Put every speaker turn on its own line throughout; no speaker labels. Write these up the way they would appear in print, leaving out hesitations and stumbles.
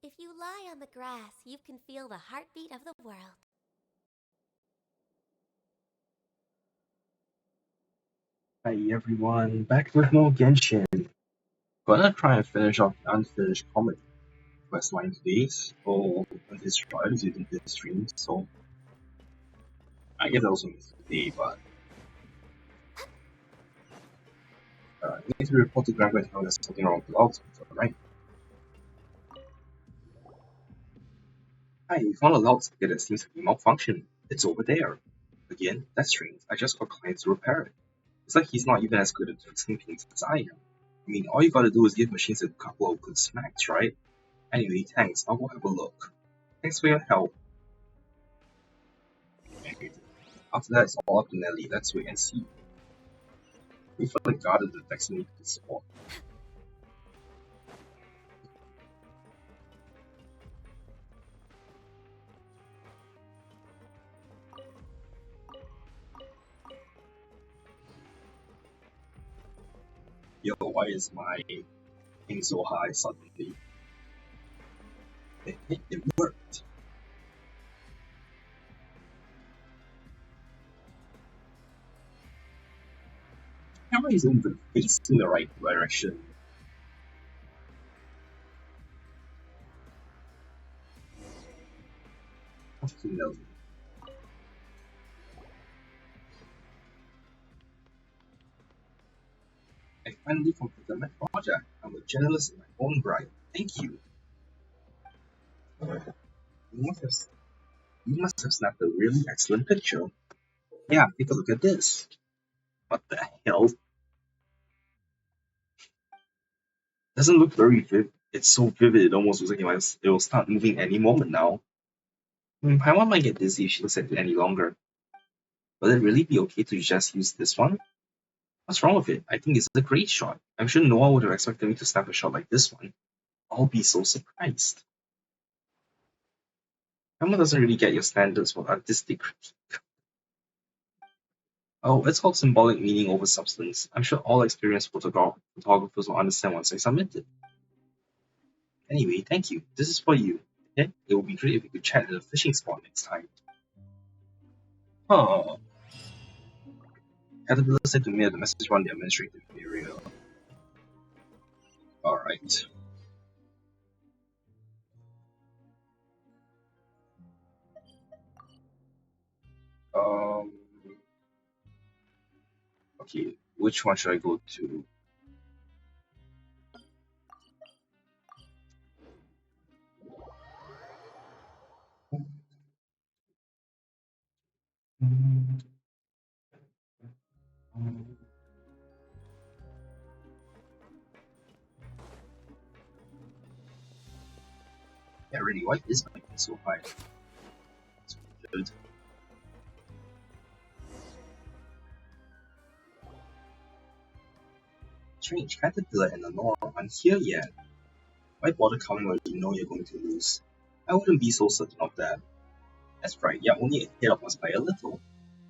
If you lie on the grass, you can feel the heartbeat of the world.
Hi everyone, back with more Genshin. Gonna try and finish off the unfinished comic quest line today, so this trial is using this stream, so I guess I also missed today, but I need to report to Grandpa and tell there's something wrong with the logs, right? Hi, we found a loudspeaker that seems to be malfunctioning. It's over there. Again, that's strange. I just got clients to repair it. It's like he's not even as good at fixing things as I am. I mean, all you gotta do is give machines a couple of good smacks, right? Anyway, thanks. I'll go have a look. Thanks for your help. After that, it's all up to Nelly. Let's wait and see. We felt like God at the Texan needed support. Yo, why is my thing so high suddenly? It worked. The camera isn't even facing the right direction. Up to Nelly. I finally completed my project. I'm a journalist in my own right. Thank you. You must have, you must have snapped a really excellent picture. Yeah, take a look at this. What the hell? Doesn't look very vivid. It's so vivid, it almost looks like it will start moving any moment now. Paimon might get dizzy if she looks at it any longer. Will it really be okay to just use this one? What's wrong with it? I think it's a great shot. I'm sure no one would have expected me to snap a shot like this one. I'll be so surprised. Paimon doesn't really get your standards for artistic critique. Oh, it's called symbolic meaning over substance. I'm sure all experienced photographers will understand once I submit it. Anyway, thank you. This is for you. Okay? It would be great if we could chat at a fishing spot next time. Huh. Caterpillar said to me that the message on the administrative area. Alright. Um. Okay, which one should I go to? Yeah, really, why is my thing so high? That's weird. Strange, Caterpillar and Lenore aren't here yet. Why bother coming when you know you're going to lose? I wouldn't be so certain of that. That's right, you're only ahead of us by a little.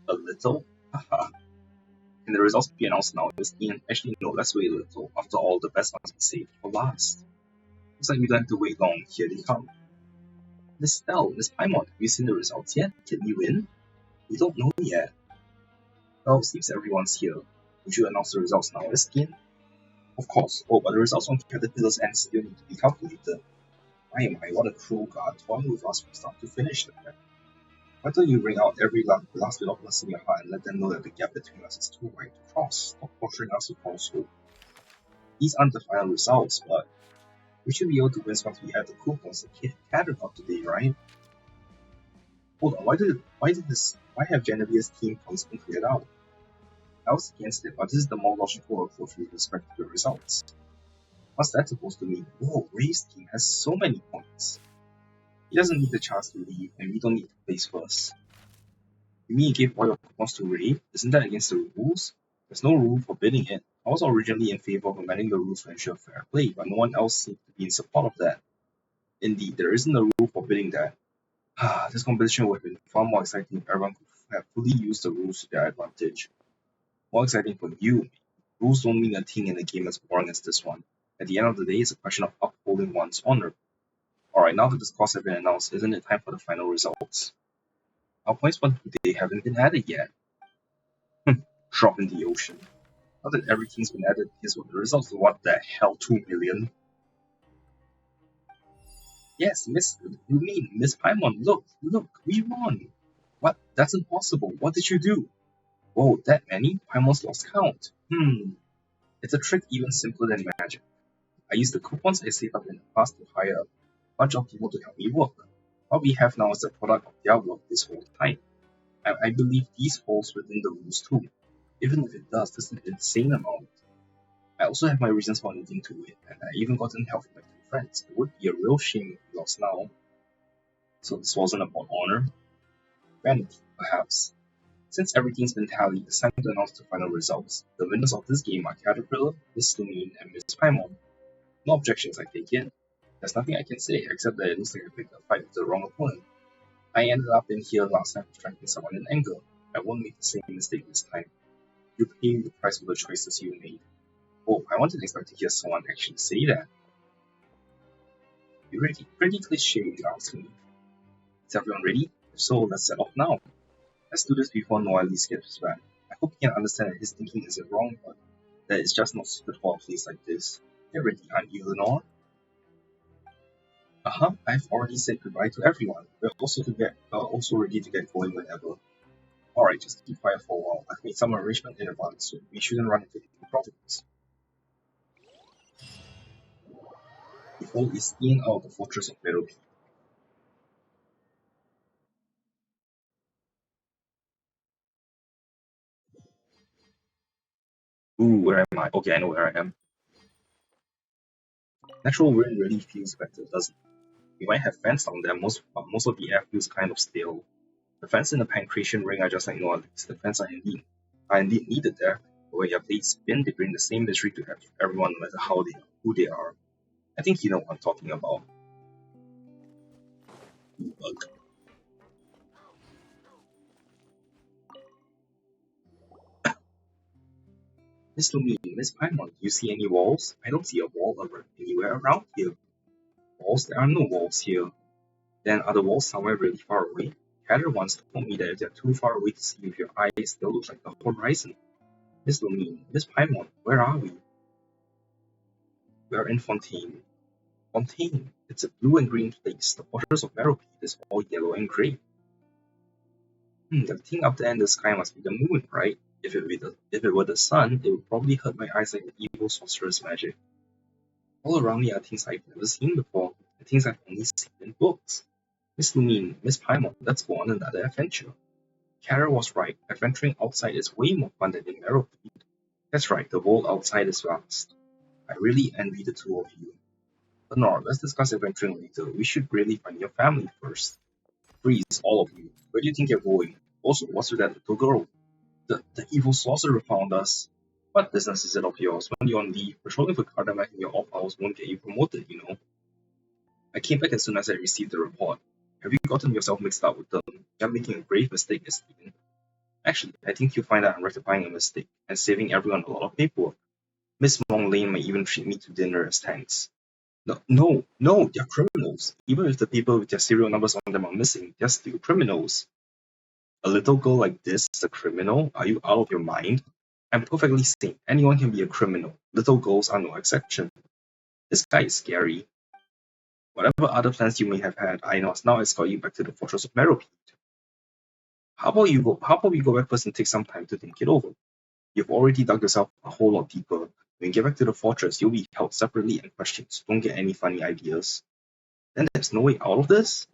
A little? Haha. Can the results be announced now, Christine? Actually, no, let's wait a little. After all, the best ones be saved for last. Looks like we don't have to wait long. Here they come. Miss Stell, Miss Paimon, have you seen the results yet? Can you win? We don't know yet. Well, seems everyone's here. Would you announce the results now, Christine? Of course. Oh, but the results on Caterpillar's end still need to be calculated. My, what a cruel god, toiling with us from start to finish then. Why don't you bring out every last bit of lust in your heart and let them know that the gap between us is too wide to cross? Stop torturing us with false hope. These aren't the final results, but we should be able to win once we have the cool points that Cat got today, right? Hold on, why have Genevieve's team points been cleared out? I was against it, but this is the more logical approach with respect to the results. What's that supposed to mean? Whoa, Ray's team has so many points. He doesn't need the chance to leave, and we don't need to place first. You mean you gave all your points to Ray? Isn't that against the rules? There's no rule forbidding it. I was originally in favor of amending the rules to ensure fair play, but no one else seemed to be in support of that. Indeed, there isn't a rule forbidding that. This competition would have been far more exciting if everyone could have fully used the rules to their advantage. More exciting for you. Rules don't mean a thing in a game as boring as this one. At the end of the day, it's a question of upholding one's honor. Alright, now that the scores have been announced, isn't it time for the final results? Our points for today haven't been added yet. Drop in the ocean. Now that everything's been added, here's what the results are. What the hell, 2 million? Yes, you mean Miss Paimon, look, we won! What? That's impossible. What did you do? Whoa, that many? Paimon's lost count. It's a trick even simpler than magic. I used the coupons I saved up in the past to hire a bunch of people to help me work. What we have now is the product of their work this whole time. I believe these falls within the rules too. Even if it does, this is an insane amount. I also have my reasons for needing to win, and I even gotten help from my two friends. It would be a real shame if we lost now. So this wasn't about honor. Vanity, perhaps. Since everything's been tallied, it's time to announce the final results. The winners of this game are Caterpillar, Miss Lumine, and Miss Paimon. No objections I take in. There's nothing I can say except that it looks like I picked a fight with the wrong opponent. I ended up in here last time for striking someone in anger. I won't make the same mistake this time. You pay the price for the choices you made. Oh, I wasn't expect to hear someone actually say that. You're ready. Pretty cliche, ask me. Is everyone ready? If so, let's set off now. Let's do this before Noalis gets back. I hope he can understand that his thinking isn't wrong, but that it's just not suited for a place like this. Get ready, aren't you, Lenore? I've already said goodbye to everyone. We're also ready to get going whenever. Alright, just keep quiet for a while. I've made some arrangement in advance, so we shouldn't run into any problems. The foe is in out of the fortress of Merope. Ooh, where am I? Okay, I know where I am. Natural wind really feels better, doesn't it? We might have fans down there, but most of the air feels kind of stale. The fans in the pancreation ring are just like no others. The fans are indeed needed there, but when your blades spin, they bring the same misery to everyone, no matter who they are. I think you know what I'm talking about. Ugh. Miss Lumine, Miss Paimon, do you see any walls? I don't see a wall anywhere around here. Walls? There are no walls here. Then are the walls somewhere really far away? Heather once told me that if they're too far away to see with your eyes, they'll look like the horizon. Miss Lumine, Miss Paimon, where are we? We are in Fontaine. Fontaine. It's a blue and green place. The waters of Merope is all yellow and grey. The thing up there in the sky must be the moon, right? If it were the sun, it would probably hurt my eyes like the evil sorcerer's magic. All around me are things I've never seen before, and things I've only seen in books. Miss Lumine, Miss Paimon, let's go on another adventure. Kara was right. Adventuring outside is way more fun than in Merope. That's right, the world outside is vast. I really envy the two of you. Lenore, let's discuss adventuring later. We should really find your family first. Freeze, all of you. Where do you think you're going? Also, what's with that little girl? The evil sorcerer found us. What business is it of yours? When you're on leave, patrolling for Cardamak in your off hours won't get you promoted, you know. I came back as soon as I received the report. Have you gotten yourself mixed up with them? You're making a grave mistake, Stephen. Actually, I think you'll find that I'm rectifying a mistake and saving everyone a lot of paperwork. Miss Mong Lane may even treat me to dinner as thanks. No, they're criminals. Even if the people with their serial numbers on them are missing, they're still criminals. A little girl like this is a criminal? Are you out of your mind? I'm perfectly sane. Anyone can be a criminal. Little girls are no exception. This guy is scary. Whatever other plans you may have had, I know now escort you back to the fortress of Merope. How about we go back first and take some time to think it over? You've already dug yourself a whole lot deeper. When you get back to the fortress, you'll be held separately and questioned, so don't get any funny ideas. Then there's no way out of this?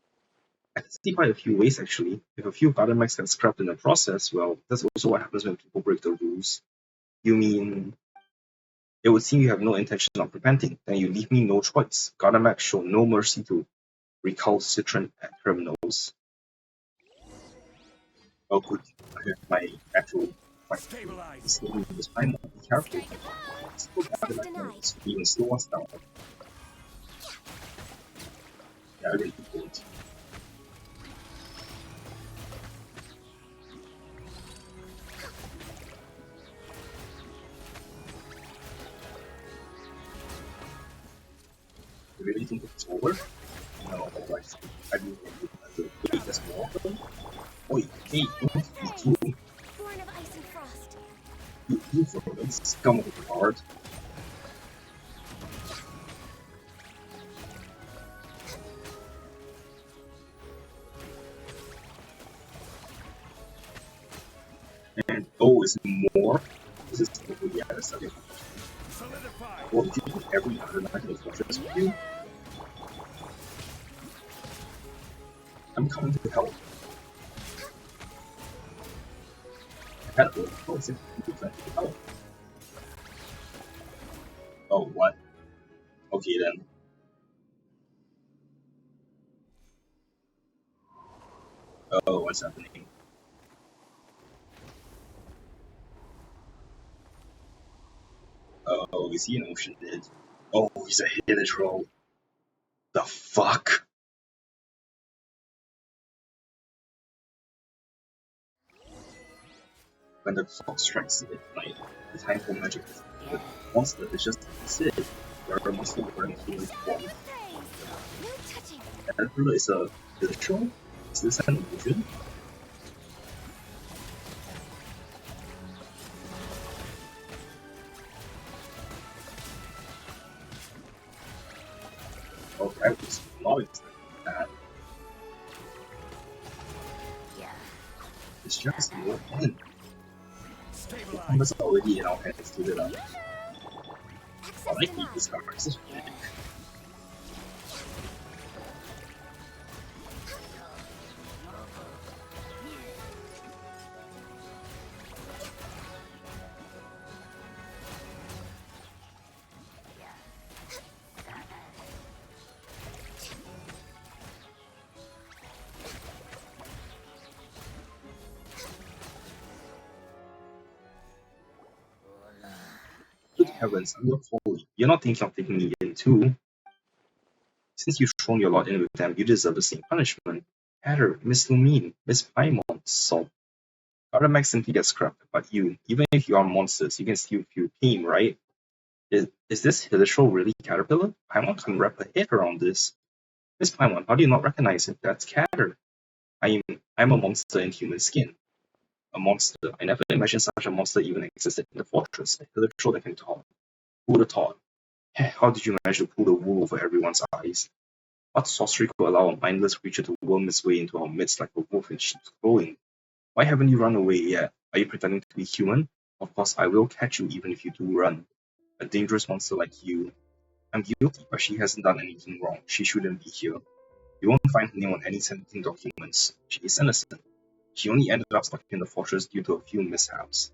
I can see quite a few ways actually. If a few garden mechs get scrapped in the process, well, that's also what happens when people break the rules. You mean it would seem you have no intention of repenting, then you leave me no choice. Garden mechs show no mercy to recalcitrant criminals. Oh good, I have my actual fight. This time be careful. Still garden mech members even slow us down. Yeah, I really don't. You really think it's over? I do wait, there's more of them? Wait, hey, don't you too.
Born of ice and frost.
You for this scum of a heart. And oh, is more? This is probably the second. Well, did you put every other knight in the fortress with you? I'm coming to help. Hello, oh, is it you trying to help? Oh, what? Okay then. Oh, what's happening? Oh, is he an ocean dead? Oh, he's a hidden troll. The fuck? When the clock strikes midnight, the time for magic is the monster is just sit. There are monster wearing human form.
No touching.
Caterpillar is a virtual? Is this an illusion? Oh, I was not expecting that.
Yeah.
It's just no end. The combat's already in our hands to it up. I
Access
like
denied.
these cards. It's big. Good heavens, I'm your colleague. You're not thinking of taking me in too. Since you've thrown your lot in with them, you deserve the same punishment. Hatter, Miss Lumine, Miss Paimon, sob. Other mags simply get scrapped, but you, even if you are monsters, you can still feel pain, right? Is this Hillishrow really Caterpillar? Paimon can't wrap her head around this. Miss Paimon, how do you not recognize it? That's Catter. I'm a monster in human skin. A monster. I never imagined such a monster even existed in the fortress. A Hillishrow that can talk. Who would have thought? How did you manage to pull the wool over everyone's eyes? What sorcery could allow a mindless creature to worm its way into our midst like a wolf in sheep's clothing? Why haven't you run away yet? Are you pretending to be human? Of course, I will catch you even if you do run. A dangerous monster like you. I'm guilty, but she hasn't done anything wrong. She shouldn't be here. You won't find her name on any sentencing documents. She is innocent. She only ended up stuck in the fortress due to a few mishaps.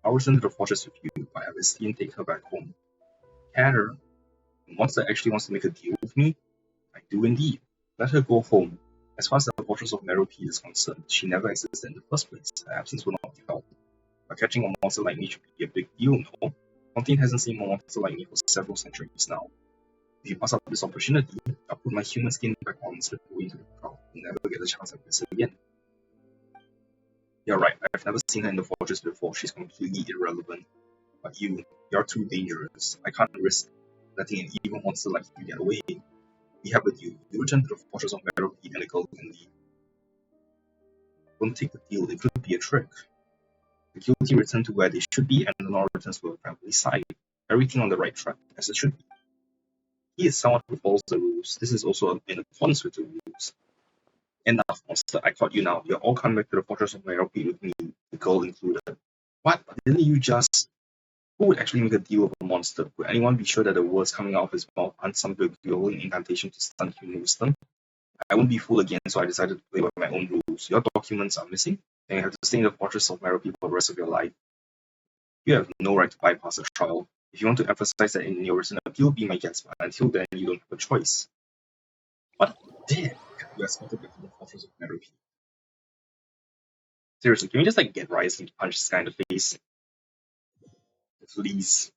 I'll return to the fortress with you, but have Esteem take her back home. Catter, the monster actually wants to make a deal with me? I do indeed. Let her go home. As far as the fortress of Meropide is concerned, she never existed in the first place. Her absence will not help. But catching a monster like me should be a big deal, no? Fontaine hasn't seen a monster like me for several centuries now. If you pass up this opportunity, I'll put my human skin back on and slip away into the crowd. You'll never get a chance like this again. You're right, I've never seen her in the fortress before. She's completely irrelevant. But you're too dangerous. I can't risk letting an evil monster like you get away. We have with you. You return to the fortress of Meropide and the girl can leave. Don't take the deal, it could be a trick. The guilty return to where they should be, and the law returns to a family side. Everything on the right track, as it should be. He is someone who follows the rules. This is also in accordance with the rules. Enough, monster. I caught you now. You're all coming back to the fortress of Meropide with me, the girl included. What? Didn't you just... Who would actually make a deal with a monster? Would anyone be sure that the words coming out of his mouth aren't some glowing incantation to stun human wisdom? I won't be fooled again, so I decided to play by my own rules. Your documents are missing, and you have to stay in the fortress of Meropide for the rest of your life. You have no right to bypass a trial. If you want to emphasize that in your written appeal, be my guest, but until then, you don't have a choice. What the dick? You escorted back to the fortress of Meropide. Seriously, can we just get Rise and punch this guy in the face? Please.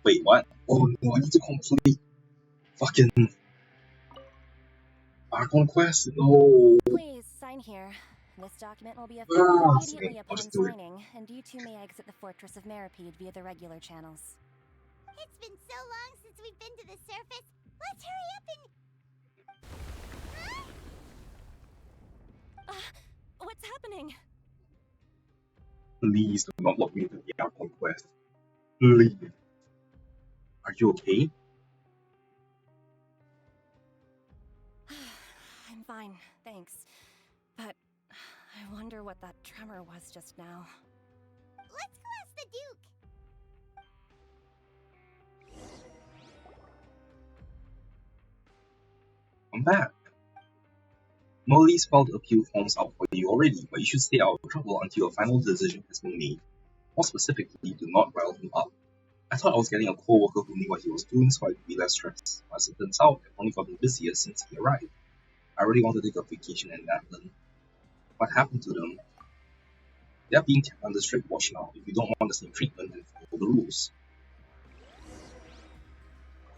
Wait, what? Oh no, I need to complete fucking Archon Quest? No.
Please sign here. This document will be effective immediately
Fine, I'll
upon
just do it.
signing, and you two may exit the fortress of Meropide via the regular channels. It's been so long since we've been to the surface. Let's hurry up and... what's happening?
Please do not lock me into the outcome quest. Please. Are you okay?
I'm fine, thanks. But I wonder what that tremor was just now.
Let's go ask the Duke.
I'm back. Molly's filed appeal forms out for you already, but you should stay out of trouble until a final decision has been made. More specifically, do not rile him up. I thought I was getting a co-worker who knew what he was doing so I could be less stressed, but as it turns out, I've only gotten busier since he arrived. I really want to take a vacation in Natlan. What happened to them? They're being kept under strict watch now. If you don't want the same treatment, then follow the rules.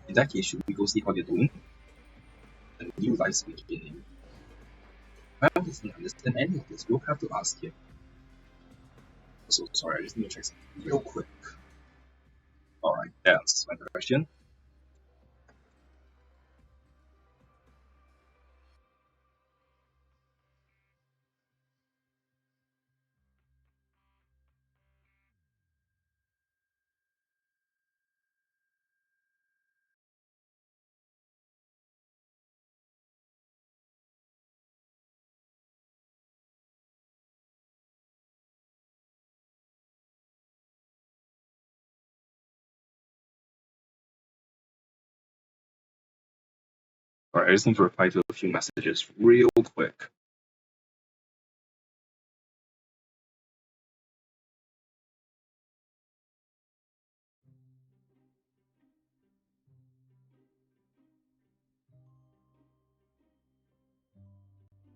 In that case, should we go see how they're doing? A new life's beginning. Ma'am doesn't understand any of this. We'll have to ask him. So sorry, I just need to check something real quick. Alright, that answers my question. Alright, I just need to reply to a few messages real quick.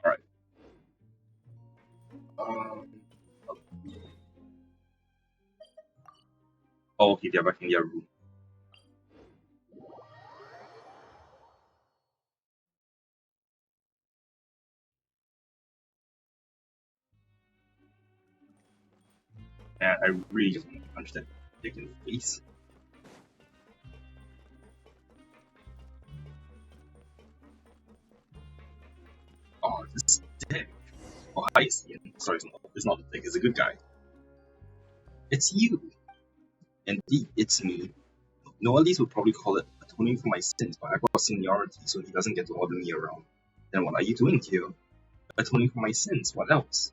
Alright. Oh, okay, they're back in their room. And I really just want to punch that dick in the face. Oh, this dick. Oh, hi, Ian. Sorry, it's not a dick, it's a good guy. It's you. Indeed, it's me. Noelis would probably call it atoning for my sins, but I've got seniority, so he doesn't get to order me around. Then what are you doing here? Atoning for my sins, what else?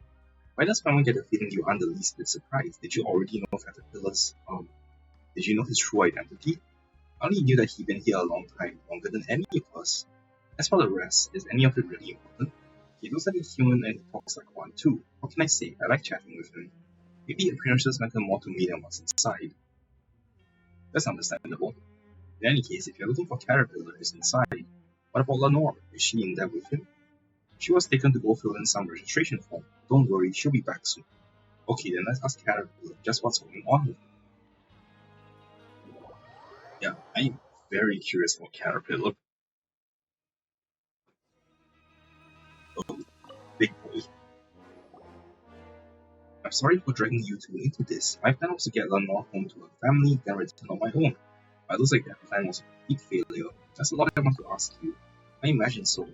Why does someone get the feeling you aren't the least bit surprised? Did you already know Caterpillar's, did you know his true identity? I only knew that he'd been here a long time, longer than any of us. As for the rest, is any of it really important? He looks like a human and he talks like one too. What can I say? I like chatting with him. Maybe appearances matter more to me than what's inside. That's understandable. In any case, if you're looking for Caterpillar who's inside, what about Lenore? Is she in there with him? She was taken to go fill in some registration form. Don't worry, she'll be back soon. Okay, then let's ask Caterpillar just what's going on with him. Yeah, I'm very curious about Caterpillar. Oh, big boy. I'm sorry for dragging you two into this. My plan was to get Lenore home to her family, then return on my own. But it looks like that plan was a complete failure. There's a lot I want to ask you. I imagine so.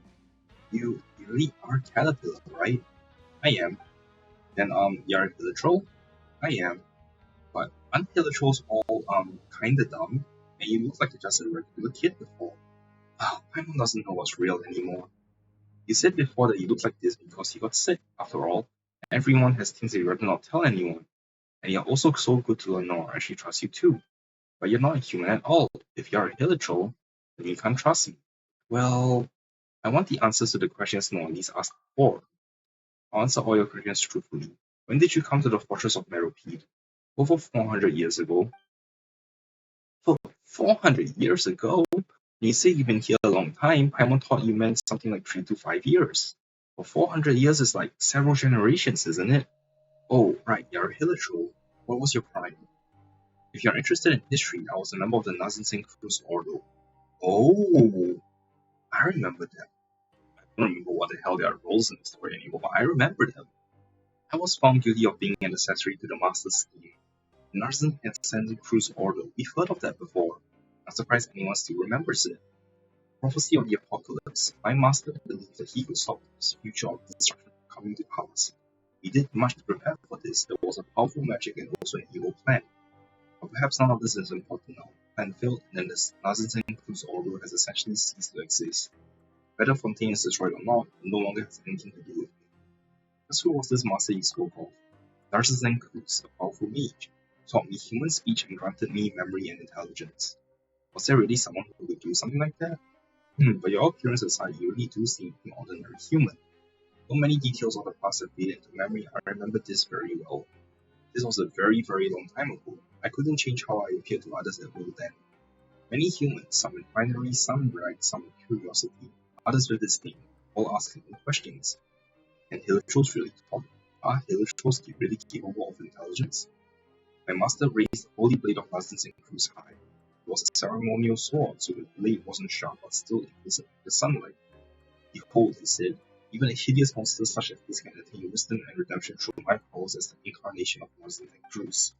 You really are Caterpillar, right? I am. Then you're a Hilitrol? I am. But aren't Hilitrols all kinda dumb? And you look like you're just a regular kid before. Paimon doesn't know what's real anymore. You said before that you look like this because you got sick. After all, everyone has things they'd rather not tell anyone. And you're also so good to Lenore and she trusts you too. But you're not a human at all. If you're a Hilitrol, then you can't trust me. Well, I want the answers to the questions Noelis asked before. I'll answer all your questions truthfully. When did you come to the fortress of Meropide? Over 400 years ago. For 400 years ago? You say you've been here a long time. Paimon thought you meant something like 3 to 5 years. For 400 years is like several generations, isn't it? Oh, right, you're a Hilitrol. What was your prime? If you're interested in history, I was a member of the Nazensin Cruz Ordo. Oh, I remember them. I don't remember what the hell their roles in the story anymore, but I remember them. I was found guilty of being an accessory to the Master's scheme. The Nazensin Cruz Ordo. We've heard of that before. Not surprised anyone still remembers it. Prophecy of the Apocalypse. My master believed that he could stop this future of destruction from coming to pass. He did much to prepare for this. There was a powerful magic and also an evil plan. But perhaps none of this is important now. Plan failed, and then the Narzensen Cruz Ordo has essentially ceased to exist. Whether Fontaine is destroyed or not, it no longer has anything to do with me. But who was this master you spoke of? Narzensen Cruz, a powerful mage, taught me human speech and granted me memory and intelligence. Was there really someone who could do something like that? But your appearance aside, you really do seem an ordinary human. Though many details of the past have faded into memory, I remember this very well. This was a very, very long time ago. I couldn't change how I appeared to others at will then. Many humans, some with finery, some bright, some with curiosity, others with disdain, all asking me questions. And Hilchos really talk? Are Hilchos really capable of intelligence? My master raised the holy blade of Lessons and Cruz high. It was a ceremonial sword, so the blade wasn't sharp but still invisible in the sunlight. Behold, he said, even a hideous monster such as this can attain wisdom and redemption through my powers as the incarnation of Lessons and Cruz.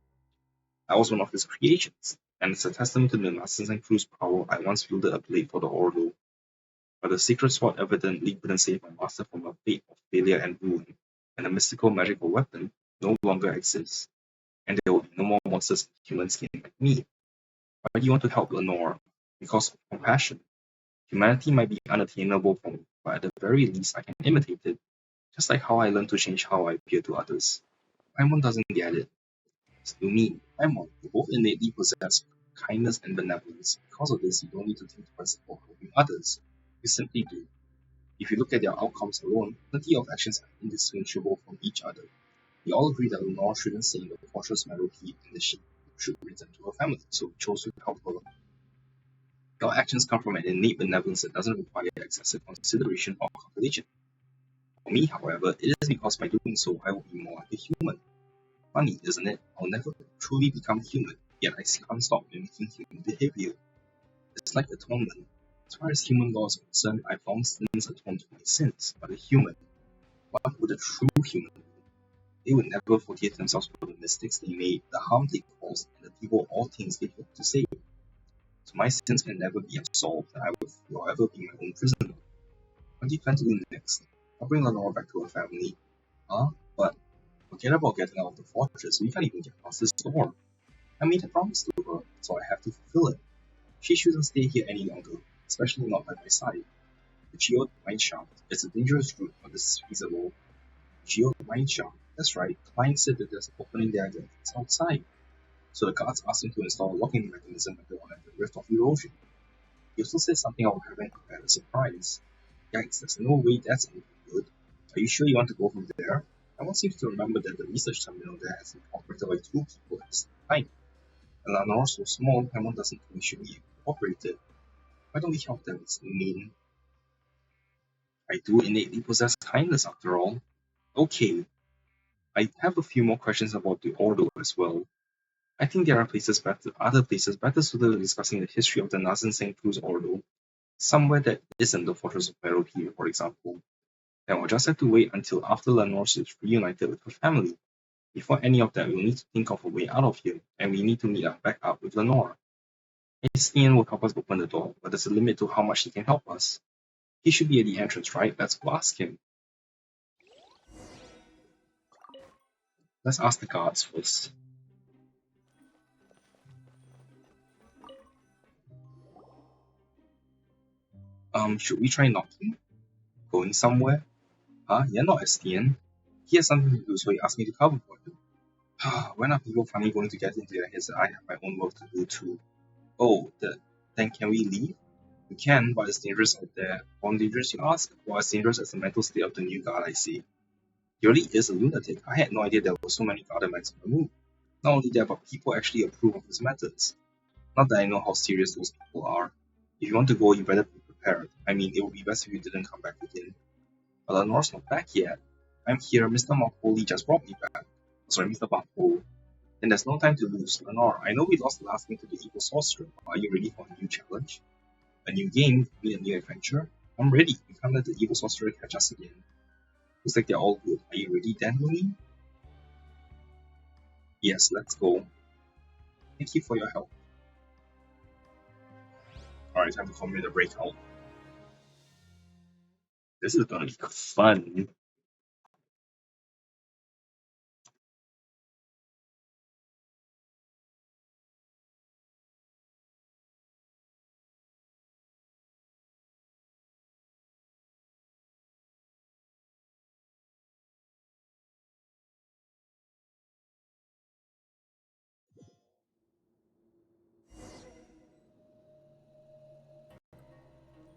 I was one of his creations, and as a testament to the Lessons and Cruz power, I once wielded a blade for the Ordo. But the sacred sword evidently couldn't save my master from a fate of failure and ruin, and the mystical magical weapon no longer exists, and there will be no more monsters in human skin like me. Why do you want to help Lenore? Because of compassion. Humanity might be unattainable for me, but at the very least I can imitate it, just like how I learned to change how I appear to others. Paimon doesn't get it. Still me, Paimon, you both innately possess kindness and benevolence. Because of this, you don't need to think twice about helping others. You simply do. If you look at their outcomes alone, plenty of actions are indistinguishable from each other. We all agree that Lenore shouldn't stay in the fortress Meadowkeep and that she should return to her family, so we chose to help her. Your actions come from an innate benevolence that doesn't require excessive consideration or calculation. For me, however, it is because by doing so, I will be more like a human. Funny, isn't it? I'll never truly become human, yet I can't stop mimicking human behavior. It's like atonement. As far as human law is concerned, I've long since atoned for my sins, but a human, what would a true human do? They would never forgive themselves for the mistakes they made, the harm they caused, and the people all things they hope to save. So my sins can never be absolved, and I will forever be my own prisoner. What do you plan to do next? I'll bring Lenore back to her family. Huh? But forget about getting out of the fortress, we can't even get past this door. I made a promise to her, so I have to fulfill it. She shouldn't stay here any longer, especially not by my side. The geode mine shaft is a dangerous route, but this is feasible. Geode mine shaft, that's right, the client said that there's an opening there that's outside. So the guards asked him to install a locking mechanism at the one at the Rift of Erosion. He also said something about having prepared a surprise. Yikes, there's no way that's anything good. Are you sure you want to go from there? Everyone seems to remember that the research terminal there has been operated by 2 people at the same time. And Lenore's so small, Paimon doesn't think we should be operated. Why don't we help them? It's mean. I do innately possess kindness after all. Okay, I have a few more questions about the Ordo as well. I think there are other places better suited to discussing the history of the Nazan St. Cruz Ordo, somewhere that isn't the Fortress of Meadowkeep, for example. Then we'll just have to wait until after Lenore is reunited with her family. Before any of that, we'll need to think of a way out of here, and we need to meet back up with Lenore. Estienne will help us open the door, but there's a limit to how much he can help us. He should be at the entrance, right? Let's go ask him. Let's ask the guards first. Should we try knocking? Going somewhere? Huh? You're not Estienne. He has something to do, so he asked me to cover for him. When are people finally going to get into their heads that I have my own work to do too? Oh, then can we leave? We can, but it's dangerous out there. How dangerous, you ask? Well, as dangerous as the mental state of the new guard, I see. He really is a lunatic. I had no idea there were so many Gardamex on the move. Not only that, but people actually approve of his methods. Not that I know how serious those people are. If you want to go, you better be prepared. I mean, it would be best if you didn't come back again. But Lenore's not back yet. I'm here. Mr. Marcoli just brought me back. Sorry, Mr. Marcoli. Then there's no time to lose. Lenore, I know we lost the last game to the evil sorcerer, but are you ready for a new challenge? A new game? You mean a new adventure? I'm ready. We can't let the evil sorcerer catch us again. Looks like they're all good. Are you ready, Danley? Yes, let's go. Thank you for your help. Alright, time to commit the breakout. This is gonna be fun.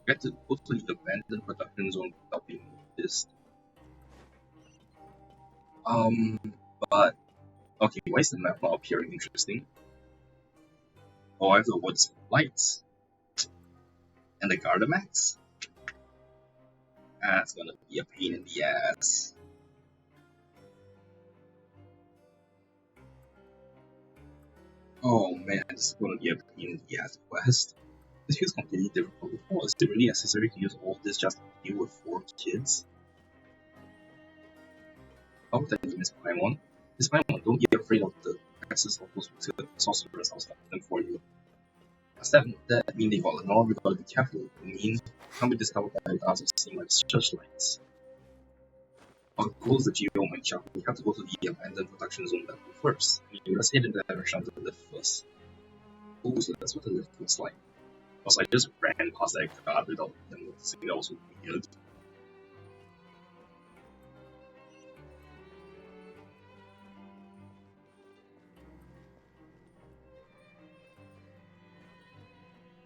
Get to go to the abandoned production zone without being noticed. But okay, why is the map not appearing interesting? Oh, I have to avoid the lights and the Gardamax. That's gonna be a pain in the ass. Oh man, this is gonna be a pain in the ass quest. This feels completely difficult. Oh, is it really necessary to use all of this just to deal with 4 kids? How would I Miss Paimon? Miss Paimon, don't be afraid of the access of those sorcerers. I'll stop them for you. Does that mean they got ignored? We gotta be careful. I mean, can't be discovered by the guards of seeing like searchlights. I'll close the geo mine shop. We have to go to the abandoned production zone level first. Anyway, let's head in that direction of the lift first. Oh, so that's what the lift looks like. Also, I just ran past that guard without them noticing. That was weird.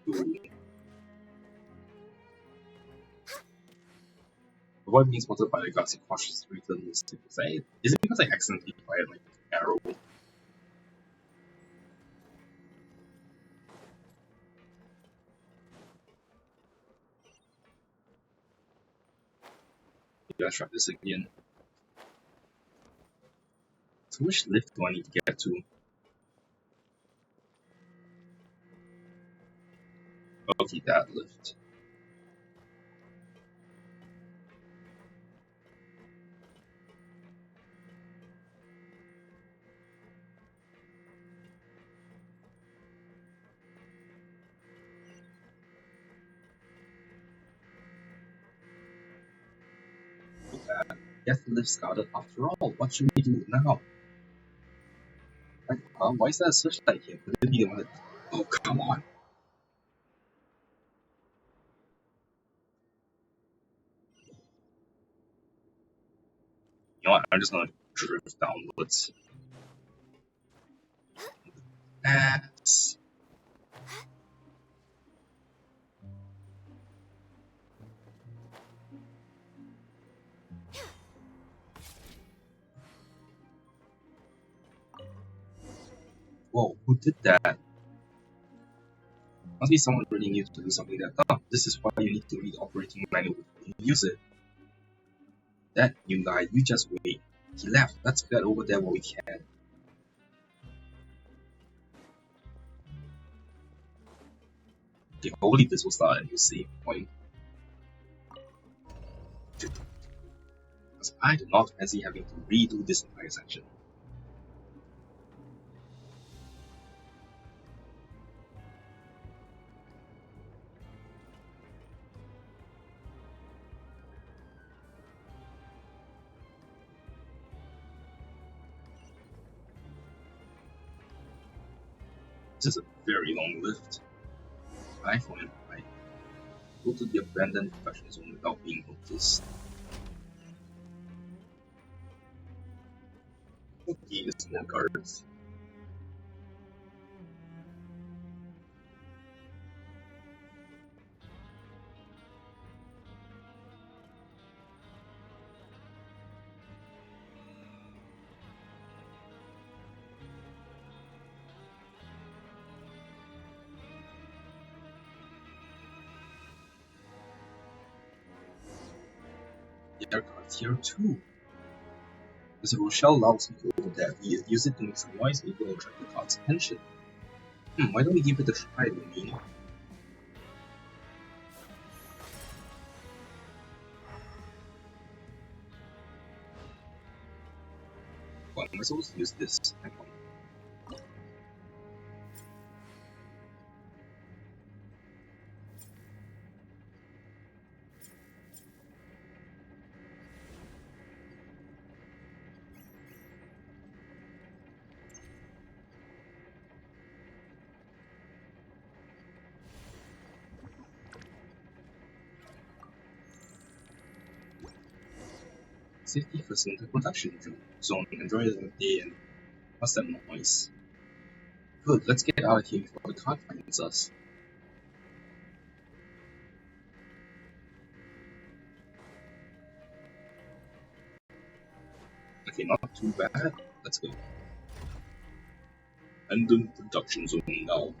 Ooh. Avoid being spotted by the guards and cautiously return the stick. Is it because I accidentally fired like an arrow? Maybe let's try this again. So which lift do I need to get to? Okay, that lift. Yes, the lift's guarded after all. What should we do now? Like, why is there a searchlight here? Could it be the one that... Oh, come on! You know what? I'm just gonna drift downwards. That's... Whoa, who did that? Must be someone really new to do something that... Oh, this is why you need to read the operating manual before you use it. That new guy, you just wait. He left. Let's get over there while we can. Okay, hopefully this will start a new save point. Because I do not fancy having to redo this entire section. This is a very long lift. iPhone and I go to the abandoned production zone without being noticed. Okay, there's more guards. There are guards here too. There's a Rochelle loudspeaker over there. We use it to make some noise, maybe it'll attract the guards' attention. Why don't we give it a try, I mean? Well, am I supposed to use this? Hang on. 50% the production zone. Enjoy the day and what's that noise? Good, let's get out of here before the car finds us. Okay, not too bad. Let's go. And the production zone now.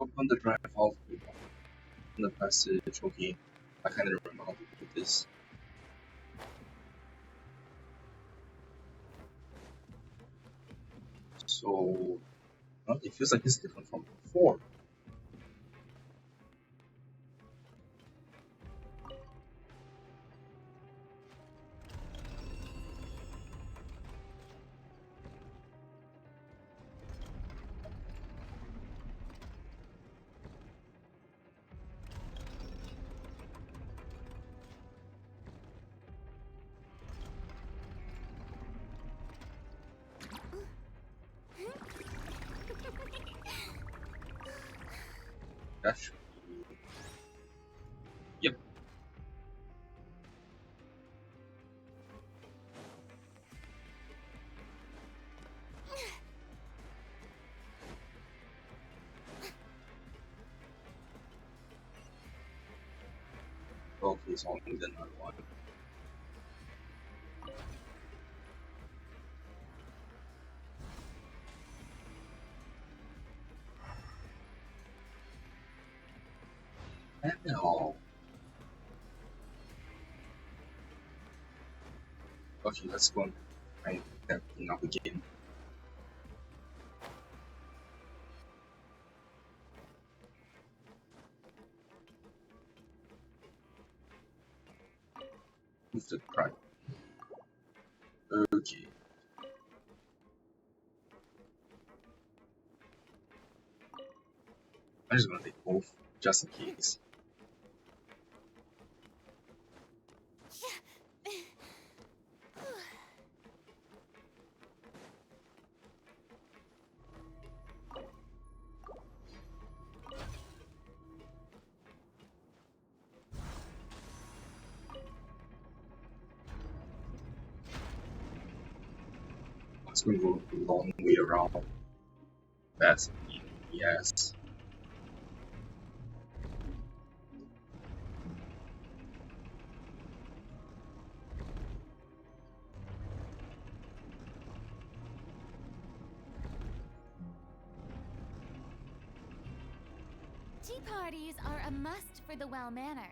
Open the drive valve in the passage. Okay, I kind of remember how to do this. So, well, it feels like it's different from before. That should be... Yep. Okay, so I'll need another one. Hell. Okay, let's go and try and pick that thing up again. Move the crap. Okay. I'm just gonna take both, just in case. It's gonna go a long way around. That's yes.
Tea parties are a must for the well-mannered.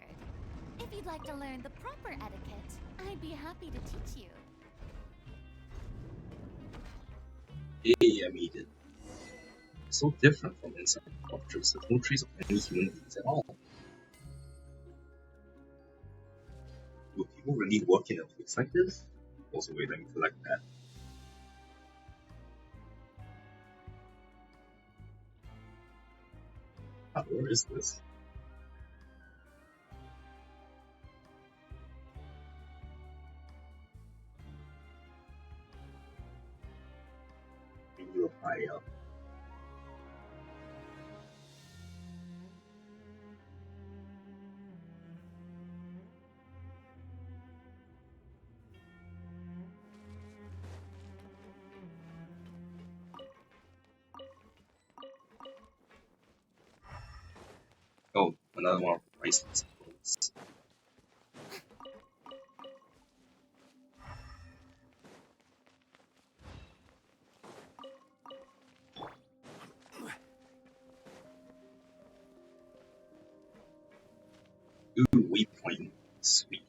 If you'd like to learn the proper etiquette, I'd be happy to teach you.
Hey, I made it. It's so different from inside cultures. There's no trace of any human beings at all. Do people really work in a place like this? Also, wait, let me collect that. Where is this? Maybe we'll high up. Oh, another one of the priceless clothes. Ooh, waypoint. Sweet.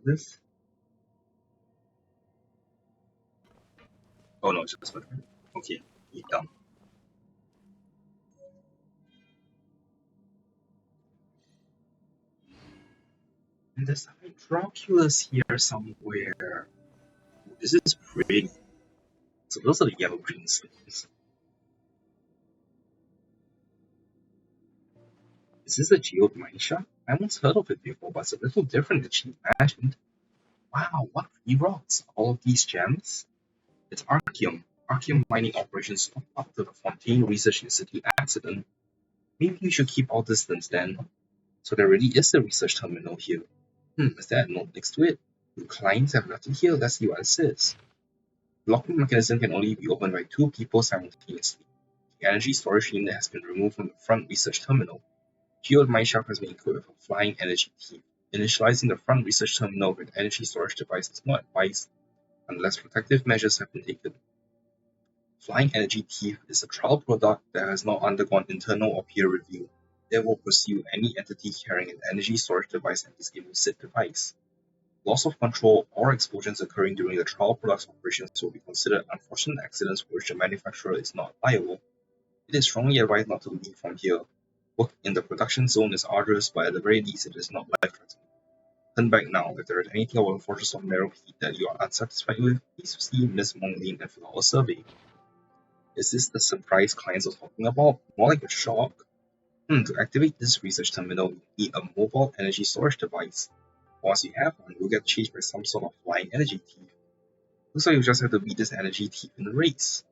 with? Oh no, it's just for that. Okay, eat down. And there's Hydroculus here somewhere. This is pretty. So those are the yellow green skins. Is this a Geode Mineshaft? I once heard of it before, but it's a little different than she imagined. Wow, what three rocks? All of these gems? It's Archeum. Archeum mining operations stopped after the Fontaine Research Institute accident. Maybe we should keep our distance then. So there really is a research terminal here. Is there a note next to it? The clients have left it here. Let's see what it says. The locking mechanism can only be opened by two people simultaneously. The energy storage unit has been removed from the front research terminal. Geode Mineshaft has been equipped with a flying energy team. Initializing the front research terminal with an energy storage device is not advised unless protective measures have been taken. Flying Energy Teeth is a trial product that has not undergone internal or peer review. It will pursue any entity carrying an energy storage device and is given said device. Loss of control or explosions occurring during the trial product's operations will be considered unfortunate accidents for which the manufacturer is not liable. It is strongly advised not to leave from here. Work in the production zone is arduous, but at the very least it is not life-threatening. Turn back now. If there is anything about the Fortress of Narrow Heat that you are unsatisfied with, please see Miss Monglin and fill out a survey. Is this the surprise clients are talking about? More like a shock? To activate this research terminal, you need a mobile energy storage device. Once you have one, you'll get chased by some sort of flying energy thief. Looks like you just have to beat this energy thief in a race.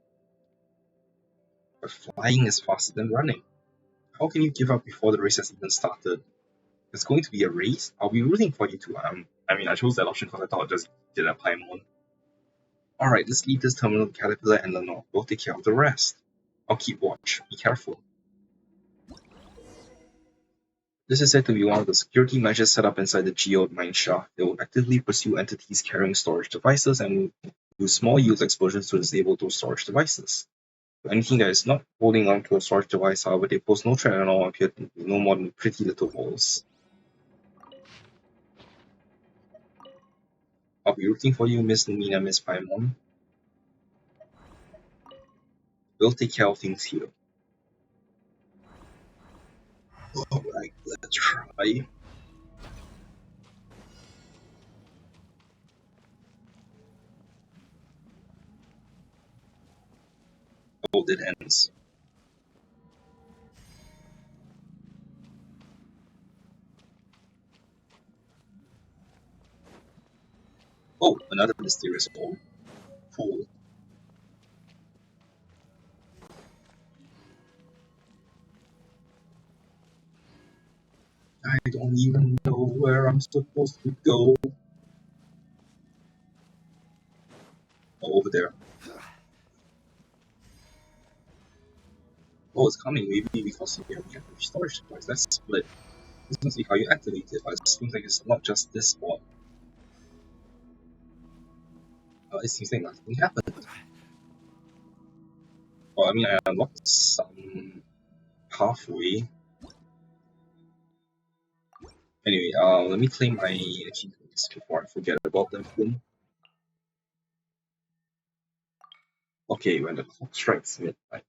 But flying is faster than running. How can you give up before the race has even started? It's going to be a race. I'll be rooting for you to. I chose that option because I thought I just did a Paimon. Alright, let's leave this terminal with Caterpillar and Lenore. We'll take care of the rest. I'll keep watch. Be careful. This is said to be one of the security measures set up inside the Geode Mineshaft. It will actively pursue entities carrying storage devices and will use small yield explosions to disable those storage devices. For anything that is not holding on to a storage device, however, they pose no threat at all and appear to be no more than pretty little balls. I'll be rooting for you, Miss Lumina, Miss Paimon. We'll take care of things here. Alright, let's try. Oh, it ends. Oh, another mysterious ball. Cool. I don't even know where I'm supposed to go. Oh, over there. Oh, it's coming, maybe because you have a storage device. Let's split. This must be how you activate it, but it seems like it's not just this spot. It seems like nothing happened. Well, I mean, I unlocked some halfway. Anyway, let me claim my achievements before I forget about them again. Okay, when the clock strikes midnight.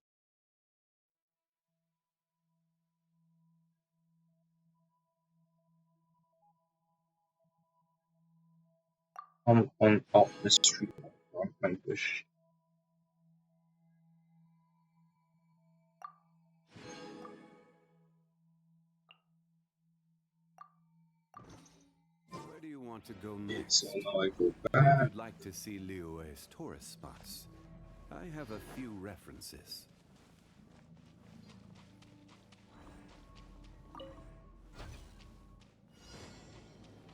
On out the street of Vanquish.
Where do you want to go
Okay,
next?
so now I go
If
back.
you'd like to see Liyue's tourist spots, I have a few references.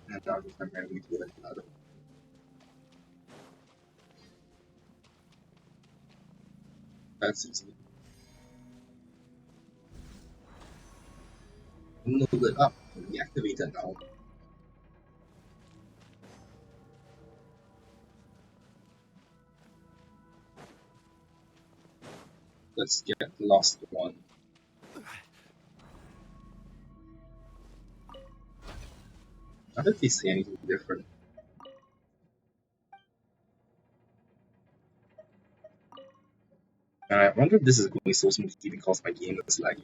And now this time I need to do another. That's easy. Load it up and deactivate it now. Let's get the last one. How did they say anything different? And I wonder if this is going so smoothly because my game is laggy.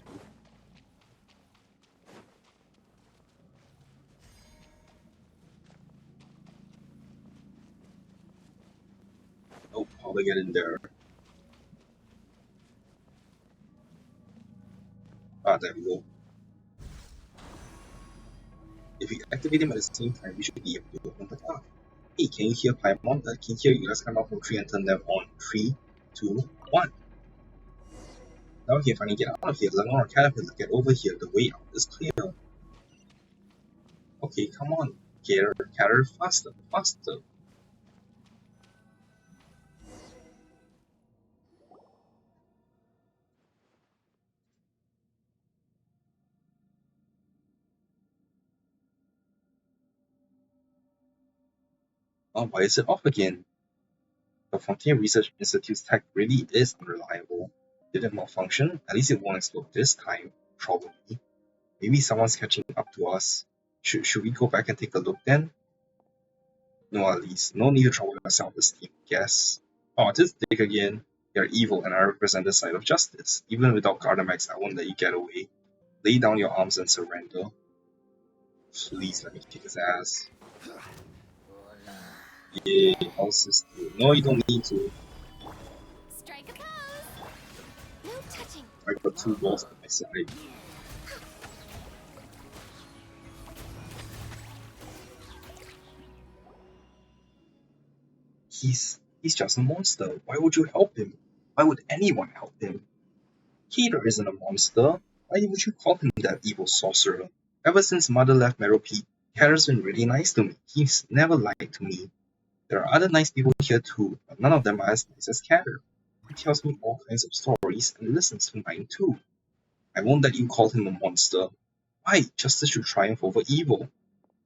Oh, how do I get in there? Ah, there we go. If we activate him at the same time, we should be able to open the door. Hey, can you hear Paimon? I can hear you. Let's come out from 3 and turn them on. 3, 2, 1. Now we can finally get out of here. Lenore Caterpillar, get over here. The way out is clear. Okay, come on. Cater, faster, faster. Oh, why is it off again? The Fontaine Research Institute's tech really is unreliable. Did it malfunction? At least it won't explode this time. Probably. Maybe someone's catching up to us. Should we go back and take a look then? No, at least. No need to trouble yourself this team, guess. Oh, this dick again. You're evil and I represent the side of justice. Even without Gardamax, I won't let you get away. Lay down your arms and surrender. Please let me kick his ass. Yay, I'll assist you. No, you don't need to.
Strike a pose! No touching!
I got 2 balls on my side. He's just a monster. Why would you help him? Why would anyone help him? Keter isn't a monster. Why would you call him that, evil sorcerer? Ever since Mother left Merope, Keter's been really nice to me. He's never lied to me. There are other nice people here too, but none of them are as nice as Keter. He tells me all kinds of stories and listens to mine too. I won't let you call him a monster. Why? Justice should triumph over evil.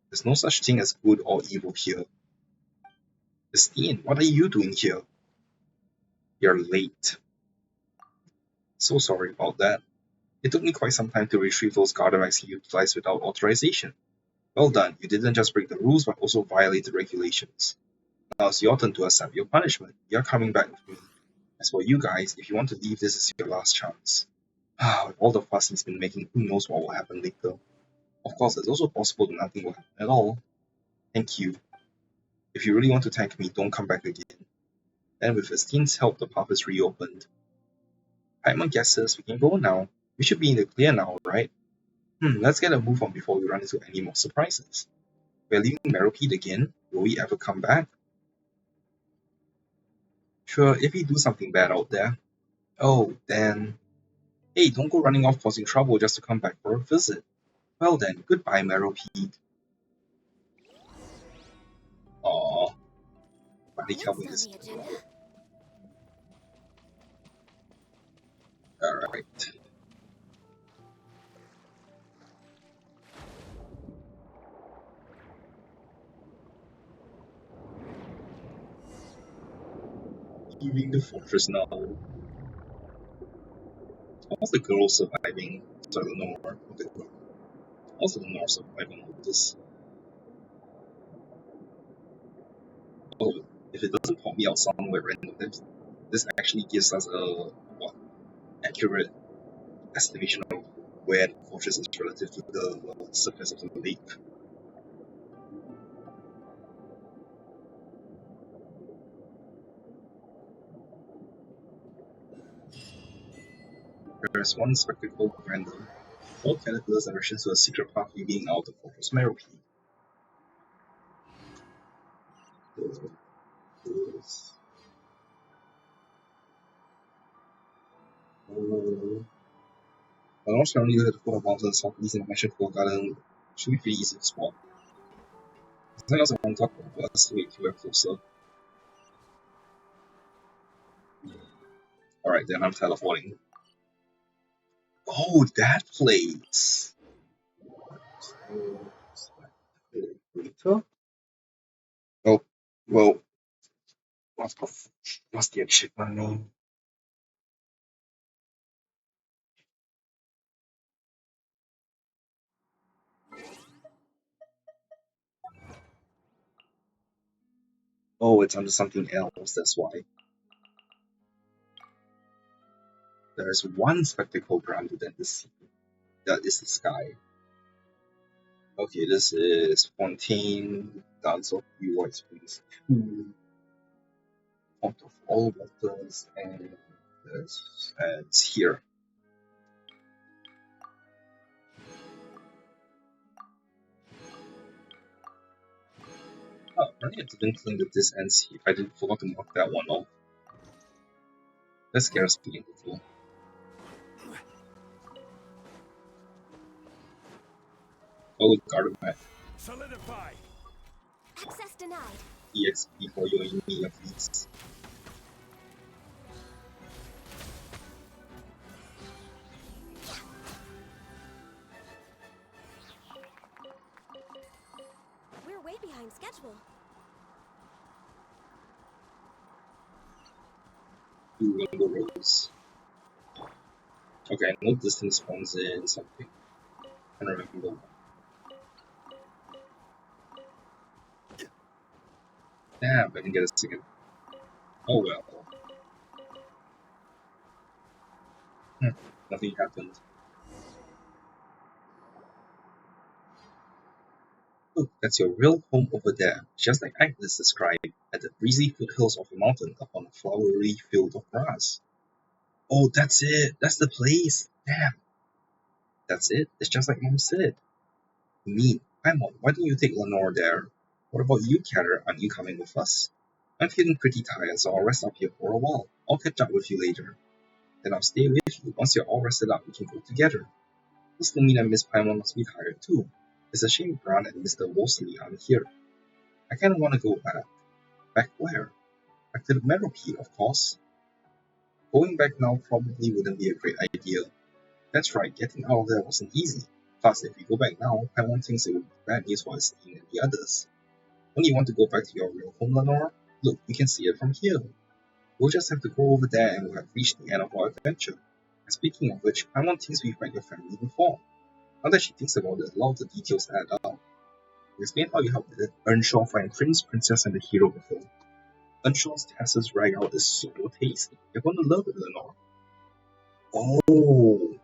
There's no such thing as good or evil here. Christine, what are you doing here? You're late. So sorry about that. It took me quite some time to retrieve those Gardamax you utilized without authorization. Well done, you didn't just break the rules but also violate the regulations. Now it's your turn to accept your punishment. You're coming back with me. As for you guys, if you want to leave, this is your last chance. With all the fuss he's been making, who knows what will happen later. Of course, it's also possible that nothing will happen at all. Thank you. If you really want to thank me, don't come back again. Then with Estine's help, the path is reopened. Paimon guesses we can go now. We should be in the clear now, right? Let's get a move on before we run into any more surprises. We're leaving Meropede again. Will we ever come back? Sure, if we do something bad out there. Oh, then. Hey, don't go running off causing trouble just to come back for a visit. Well then, goodbye, Meropede. Aww. Finally
Next
helping
on
this
the
girl
agenda.
out. Alright. Leaving the fortress now. How's the girl surviving? Sorry, the Nor. Also the Nor surviving all this. Oh, if it doesn't pop me out somewhere random, this actually gives us a accurate estimation of where the fortress is relative to the surface of the lake. There is one spectacle grander. All caterpillars directions to a secret path leading out of the fortress Meropide. Oh. The North surrounding you at the foot of mountains southeast in a magical garden should be pretty easy to spot. Something else I want to talk about us to wait till we're closer. Alright, then I'm teleporting. Oh, that place! Later? Oh, well, what's the achievement name? Oh, it's under something else, that's why. there is one spectacle grander than the sea. That is the sky. Okay, this is Fontaine, Dance of Three White Springs 2, Font of All Waters, and it's here. Oh, apparently I didn't claim that this ends here. I didn't forgot to mark that one off. That scares me a little. Oh, guard back.
Solidify.
Access denied.
EXP for your enemy, please.
We're way behind schedule.
Two Rainbow Rose. Okay, I know this thing spawns in something. I don't remember what. Damn, I didn't get a second. Oh well. Nothing happened. Look, that's your real home over there, just like Agnes described, at the breezy foothills of a mountain upon a flowery field of grass. Oh, that's it! That's the place! Damn! That's it? It's just like Mom said. Me, Paimon, why don't you take Lenore there? What about you, Catter? Aren't you coming with us? I'm feeling pretty tired, so I'll rest up here for a while. I'll catch up with you later. Then I'll stay with you. Once you're all rested up, we can go together. This will mean that Miss Paimon must be tired too. It's a shame Grant and Mr. Wolseley aren't here. I kinda wanna go back. Back where? Back to the Meadowkeep, of course. Going back now probably wouldn't be a great idea. That's right, getting out of there wasn't easy. Plus, if we go back now, Paimon thinks it would be bad news for Steve and the others. Don't you want to go back to your real home, Lenore? Look, you can see it from here. We'll just have to go over there and we'll have reached the end of our adventure. And speaking of which, Paimon thinks we've met your family before. Now that she thinks about it, a lot of the details add up. Explain how you helped Earnshaw find Prince, Princess, and the hero before. Earnshaw's Tassa's rag out is so tasty. You're gonna love it, Lenore. Oh,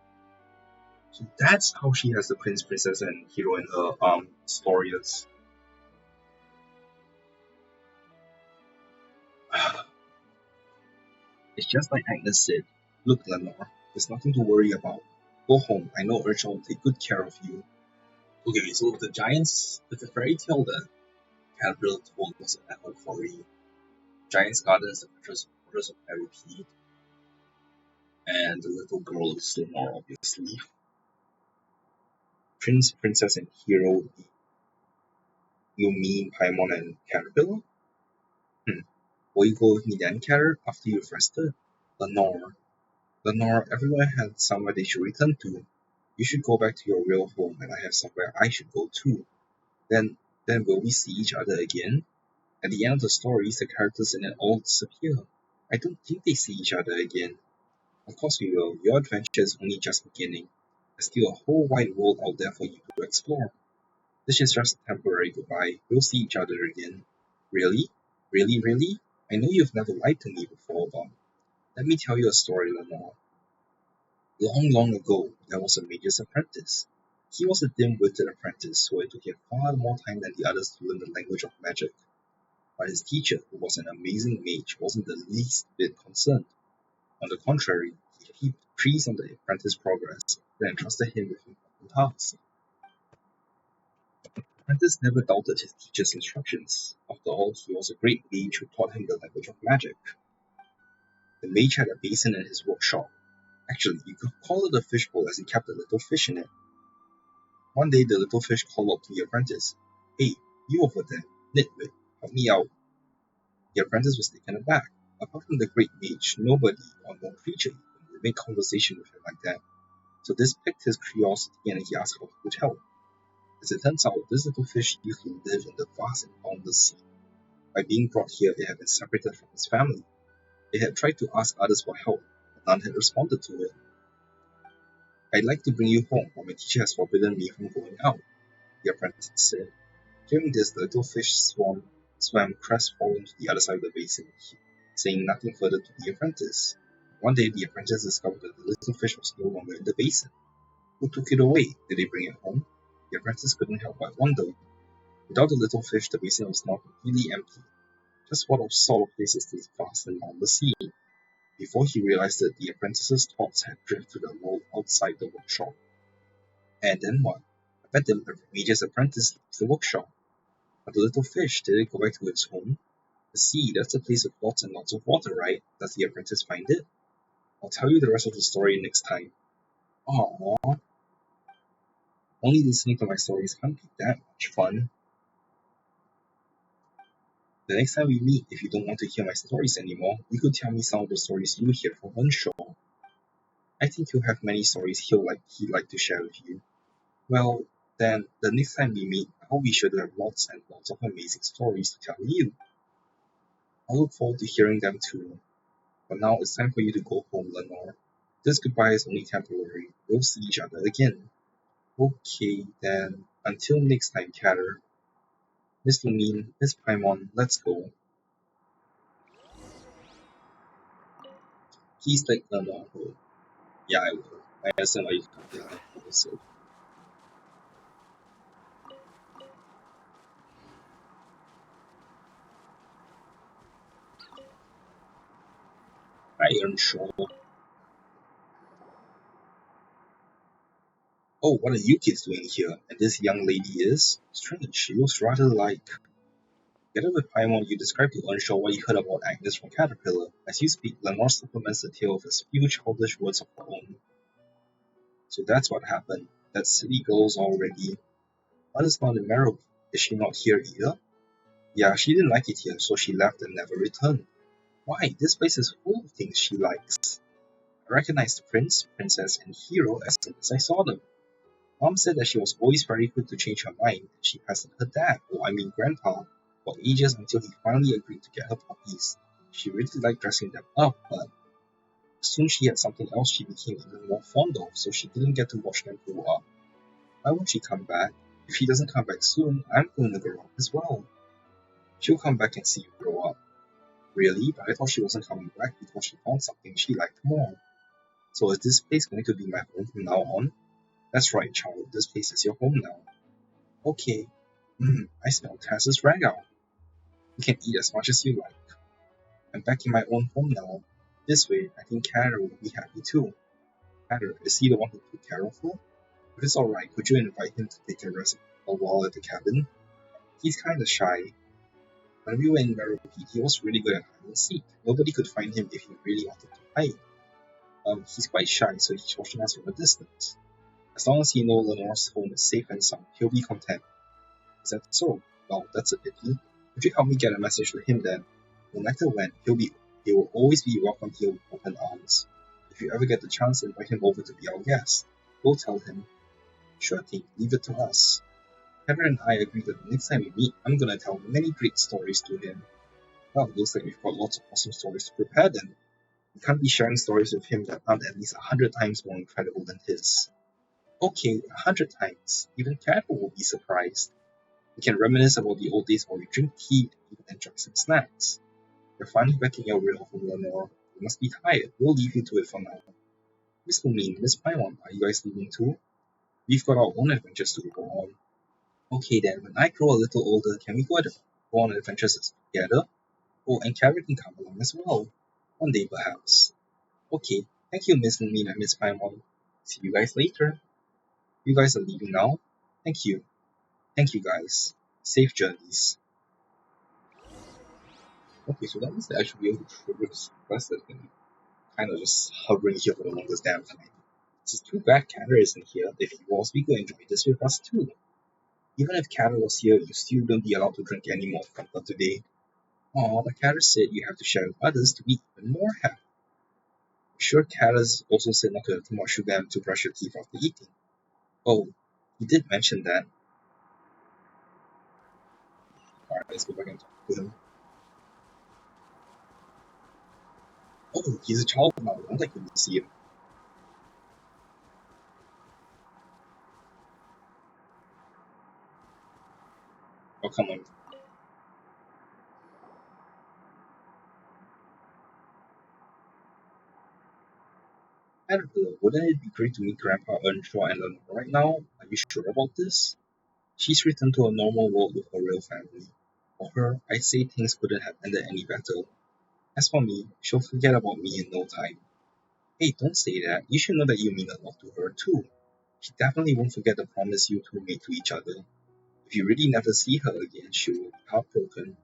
so that's how she has the Prince, Princess, and hero in her stories. It's just like Agnes said. Look, Lenore, there's nothing to worry about. Go home. I know Earnshaw will take good care of you. Okay, so the giants, the fairy tale that Gabriel told was an epic for you. Giant's Garden is the quarters of Harry P. And the little girl is Lenore, obviously. Prince, Princess, and Hero, you mean Paimon and Caterpillar? Will you go with me then, Cater, after you've rested? Lenore. Lenore, everyone has somewhere they should return to. You should go back to your real home, and I have somewhere I should go too. Then will we see each other again? At the end of the stories, the characters in it all disappear. I don't think they see each other again. Of course we will. Your adventure is only just beginning. There's still a whole wide world out there for you to explore. This is just a temporary goodbye. We'll see each other again. Really? Really, really? I know you've never lied to me before, but let me tell you a story, Lenore. Long, long ago, there was a mage's apprentice. He was a dim-witted apprentice, so it took him far more time than the others to learn the language of magic. But his teacher, who was an amazing mage, wasn't the least bit concerned. On the contrary, he heaped praise on the apprentice's progress, then entrusted him with important tasks. The apprentice never doubted his teacher's instructions. After all, he was a great mage who taught him the language of magic. The mage had a basin in his workshop. Actually, you could call it a fishbowl as he kept a little fish in it. One day, the little fish called out to the apprentice, "Hey, you over there, nitwit, help me out." The apprentice was taken aback. Apart from the great mage, nobody, or no creature even, would make conversation with him like that. So this piqued his curiosity and he asked how he could help. As it turns out, this little fish used to live in the vast and boundless sea. By being brought here, it had been separated from its family. It had tried to ask others for help, but none had responded to it. "I'd like to bring you home, but my teacher has forbidden me from going out," the apprentice said. Hearing this, the little fish swam crestfallen to the other side of the basin, saying nothing further to the apprentice. One day, the apprentice discovered that the little fish was no longer in the basin. Who took it away? Did they bring it home? The apprentice couldn't help but wonder. Without the little fish, the basin was now completely empty. Just what sort of place is this vast and boundless sea? Before he realized it, the apprentice's thoughts had drifted to the world outside the workshop. And then what? I bet the mage's apprentice leaves the workshop. But the little fish, did it go back to its home? The sea, that's a place with lots and lots of water, right? Does the apprentice find it? I'll tell you the rest of the story next time. Aww. Only listening to my stories can't be that much fun. The next time we meet, if you don't want to hear my stories anymore, you could tell me some of the stories you hear from Unshaw. I think he'll have many stories he'd like to share with you. Well, then, the next time we meet, I'll be sure to have lots and lots of amazing stories to tell you. I look forward to hearing them too. But now it's time for you to go home, Lenore. This goodbye is only temporary. We'll see each other again. Okay, then. Until next time, Catter. Miss Lumine, Miss Paimon, let's go. Please let Lenore go. Yeah, I will. I understand why you can't get that episode. I am sure. Oh, what are you kids doing here? And this young lady is? Strange, she looks rather like... Together with Paimon, you describe to Earnshaw what you heard about Agnes from Caterpillar. As you speak, Lenore supplements the tale with a few childish words of her own. So that's what happened. That silly girl's already... Mother's not in Merrill. Is she not here either? Yeah, she didn't like it here, so she left and never returned. Why? This place is full of things she likes. I recognized the prince, princess, and hero as soon as I saw them. Mom said that she was always very quick to change her mind, and she pestered her dad, grandpa, for ages until he finally agreed to get her puppies. She really liked dressing them up, but soon she had something else she became even more fond of, so she didn't get to watch them grow up. Why won't she come back? If she doesn't come back soon, I'm going to grow up as well. She'll come back and see you grow up. Really? But I thought she wasn't coming back because she found something she liked more. So is this place going to be my home from now on? That's right, child. This place is your home now. Okay. I smell Taz's rag out. You can eat as much as you like. I'm back in my own home now. This way, I think Carol will be happy too. Carol, is he the one who took care of her? If it's alright, could you invite him to take a rest a while at the cabin? He's kinda shy. When we were in Meropede, he was really good at hide and seek. Nobody could find him if he really wanted to hide. He's quite shy, so he's watching us from a distance. As long as he knows Lenore's home is safe and sound, he'll be content. Is that so? Well, that's a pity. Could you help me get a message to him then? No matter when, he will always be welcomed here with open arms. If you ever get the chance, invite him over to be our guest. Go tell him. Sure thing, leave it to us. Heather and I agreed that the next time we meet, I'm gonna tell many great stories to him. Well, looks like we've got lots of awesome stories to prepare then. We can't be sharing stories with him that aren't at least 100 times more incredible than his. Okay, 100 times. Even Carol will be surprised. We can reminisce about the old days while we drink tea and even enjoy some snacks. You're finally back in your real home, Lenore. You must be tired. We'll leave you to it for now. Miss Lumine, Miss Paimon, are you guys leaving too? We've got our own adventures to go on. Okay then, when I grow a little older, can we go on adventures together? Oh, and Carrot can come along as well. One day perhaps. Okay, thank you Miss Lumine and Miss Paimon. See you guys later. You guys are leaving now? Thank you. Thank you guys. Safe journeys. Okay, so that means that I should be able to trigger this quest that's been kind of just hovering here for the longest damn time. It's just too bad Catter isn't here. If he was, we could enjoy this with us too. Even if Catter was here, you still don't be allowed to drink any more Fanta today. Aw, but Catter said you have to share with others to be even more happy. Sure, Catter's also said not to have too much sugar and to brush your teeth after eating. Oh, he did mention that. Alright, let's go back and talk to him. Oh, he's a child now. I don't like to see him. Oh, come on. I don't know, wouldn't it be great to meet Grandpa Earnshaw and Lenore right now? Are you sure about this? She's returned to a normal world with her real family. For her, I'd say things couldn't have ended any better. As for me, she'll forget about me in no time. Hey, don't say that. You should know that you mean a lot to her, too. She definitely won't forget the promise you two made to each other. If you really never see her again, she will be heartbroken.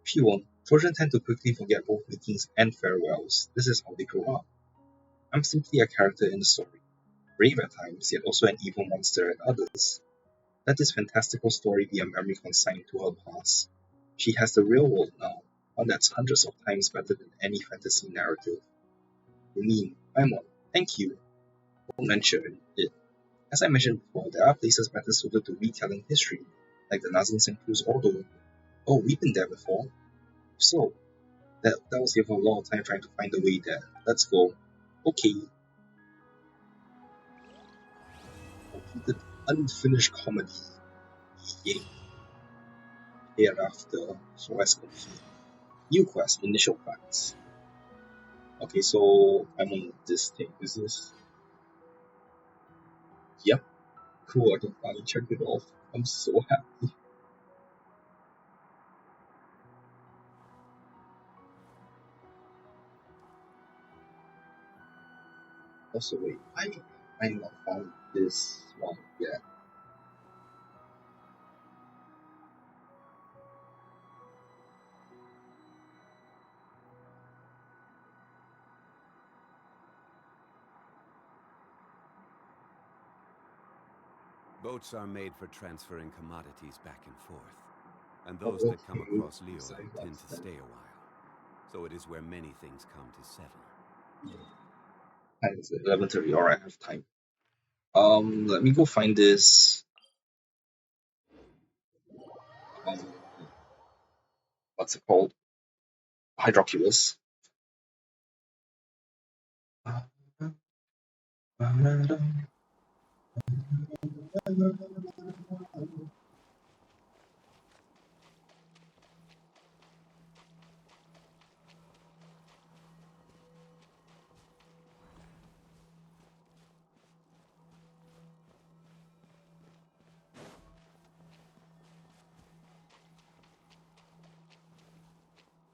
She won't. Children tend to quickly forget both meetings and farewells. This is how they grow up. I'm simply a character in the story, brave at times, yet also an evil monster at others. Let this fantastical story be a memory consigned to her past. She has the real world now, one that's hundreds of times better than any fantasy narrative. You mean, I'm on. Thank you. Don't mention it. As I mentioned before, there are places better suited to retelling history, like the Nazan Cruz Ordo. Oh, we've been there before. So, that will save a lot of time trying to find the way there. Let's go. Okay. Completed unfinished comedy. Yay. Hereafter, quest complete. New quest, initial facts. Okay, so I'm on this thing. Is this? Yep. Cool, I can finally check it off. I'm so happy. Also, wait, I not found this one yet.
Boats are made for transferring commodities back and forth, and
Oh,
those that come
okay.
across
So
Liyue tend
that's
to
that.
stay a while. So it is where many things come to settle.
And it's 11:30. Alright, I have time. Let me go find this. Um, what's it called? Hydroculus.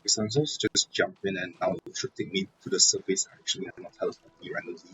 So I'm supposed to just jump in and now it should take me to the surface actually and not teleport me randomly.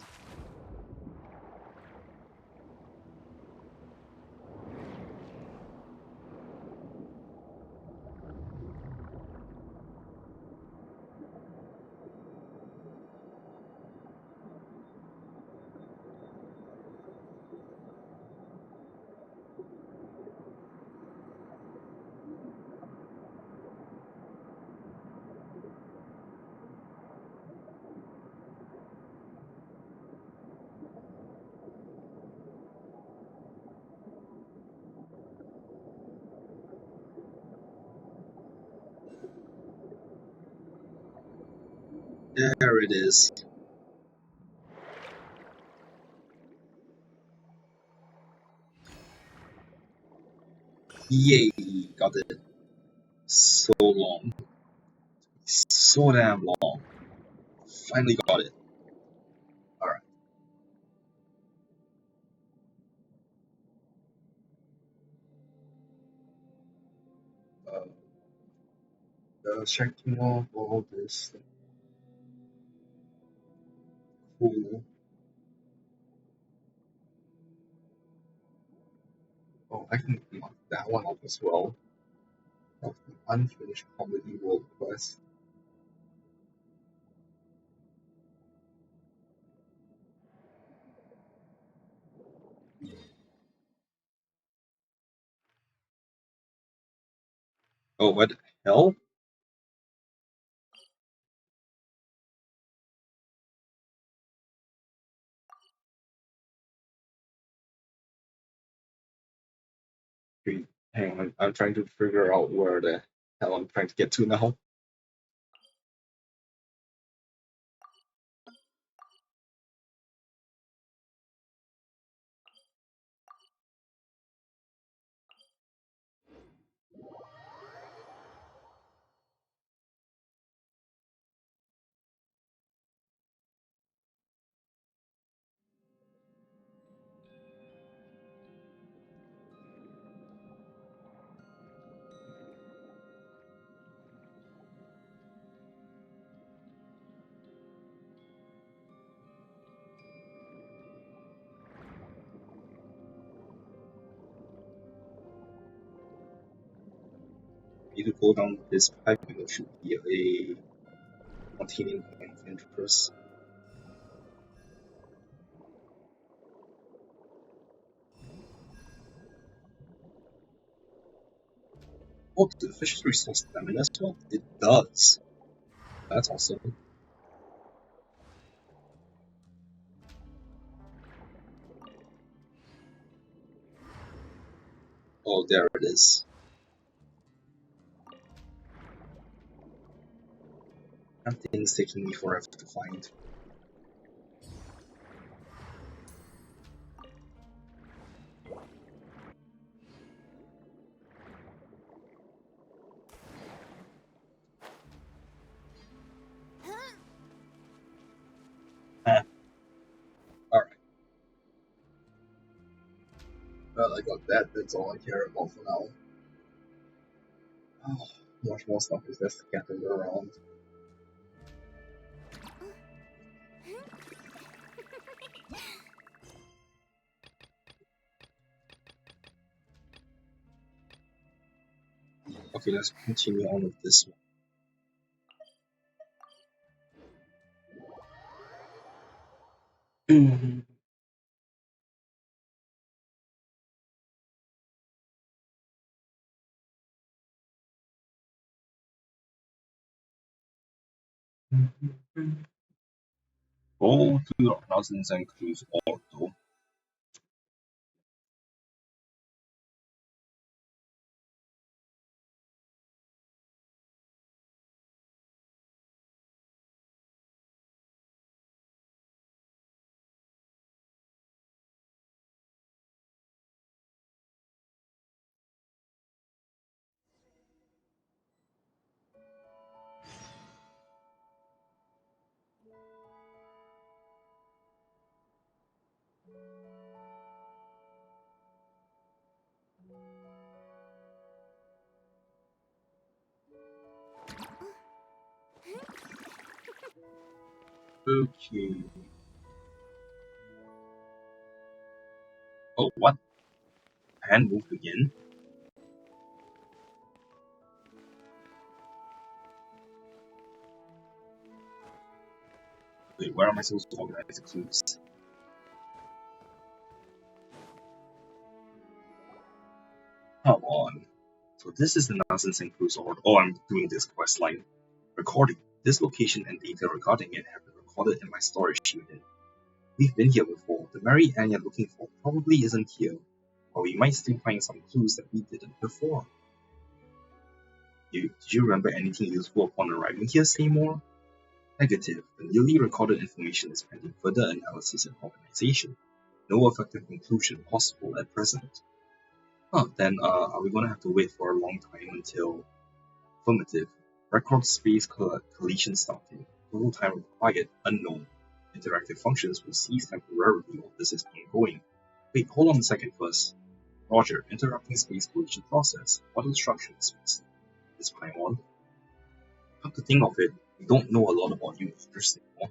There it is. Yay, got it. So long. So damn long. Finally got it. Alright. Checking off all this. Cool. Oh, I can mark that one off as well. Of the unfinished comedy world quest. Oh, what the hell? Wait, hang on, I'm trying to figure out where the hell I'm trying to get to now. need to go down this pipe and there should be a containing point of interest. Oh, do the fish restore stamina as well? It does. That's awesome. Oh, there it is. That thing's taking me forever to find. Alright. Well, I got that. That's all I care about for now. Oh, much more stuff is there scattered around. Okay, let's continue on with this one. Go to your cousins and cruise auto. Okay. Oh, what? Hand moved again? Wait, where am I supposed to organize the clues? Come on. So this is the nonsense and clues order. Oh, I'm doing this quest line. Recording. This location and data regarding it have been recorded in my storage unit. We've been here before. The Mary Ann you're looking for probably isn't here. Or we might still find some clues that we didn't before. Did you remember anything useful upon arriving here, Seymour? Negative. The newly recorded information is pending further analysis and organization. No effective conclusion possible at present. Then are we gonna have to wait for a long time until affirmative? Record space collision starting. Total time required unknown. Interactive functions will cease temporarily while this is ongoing. Wait, hold on a second first. Roger, interrupting space collision process. What instructions, Miss Paimon? Come to think of it, we don't know a lot about you either, Seymour.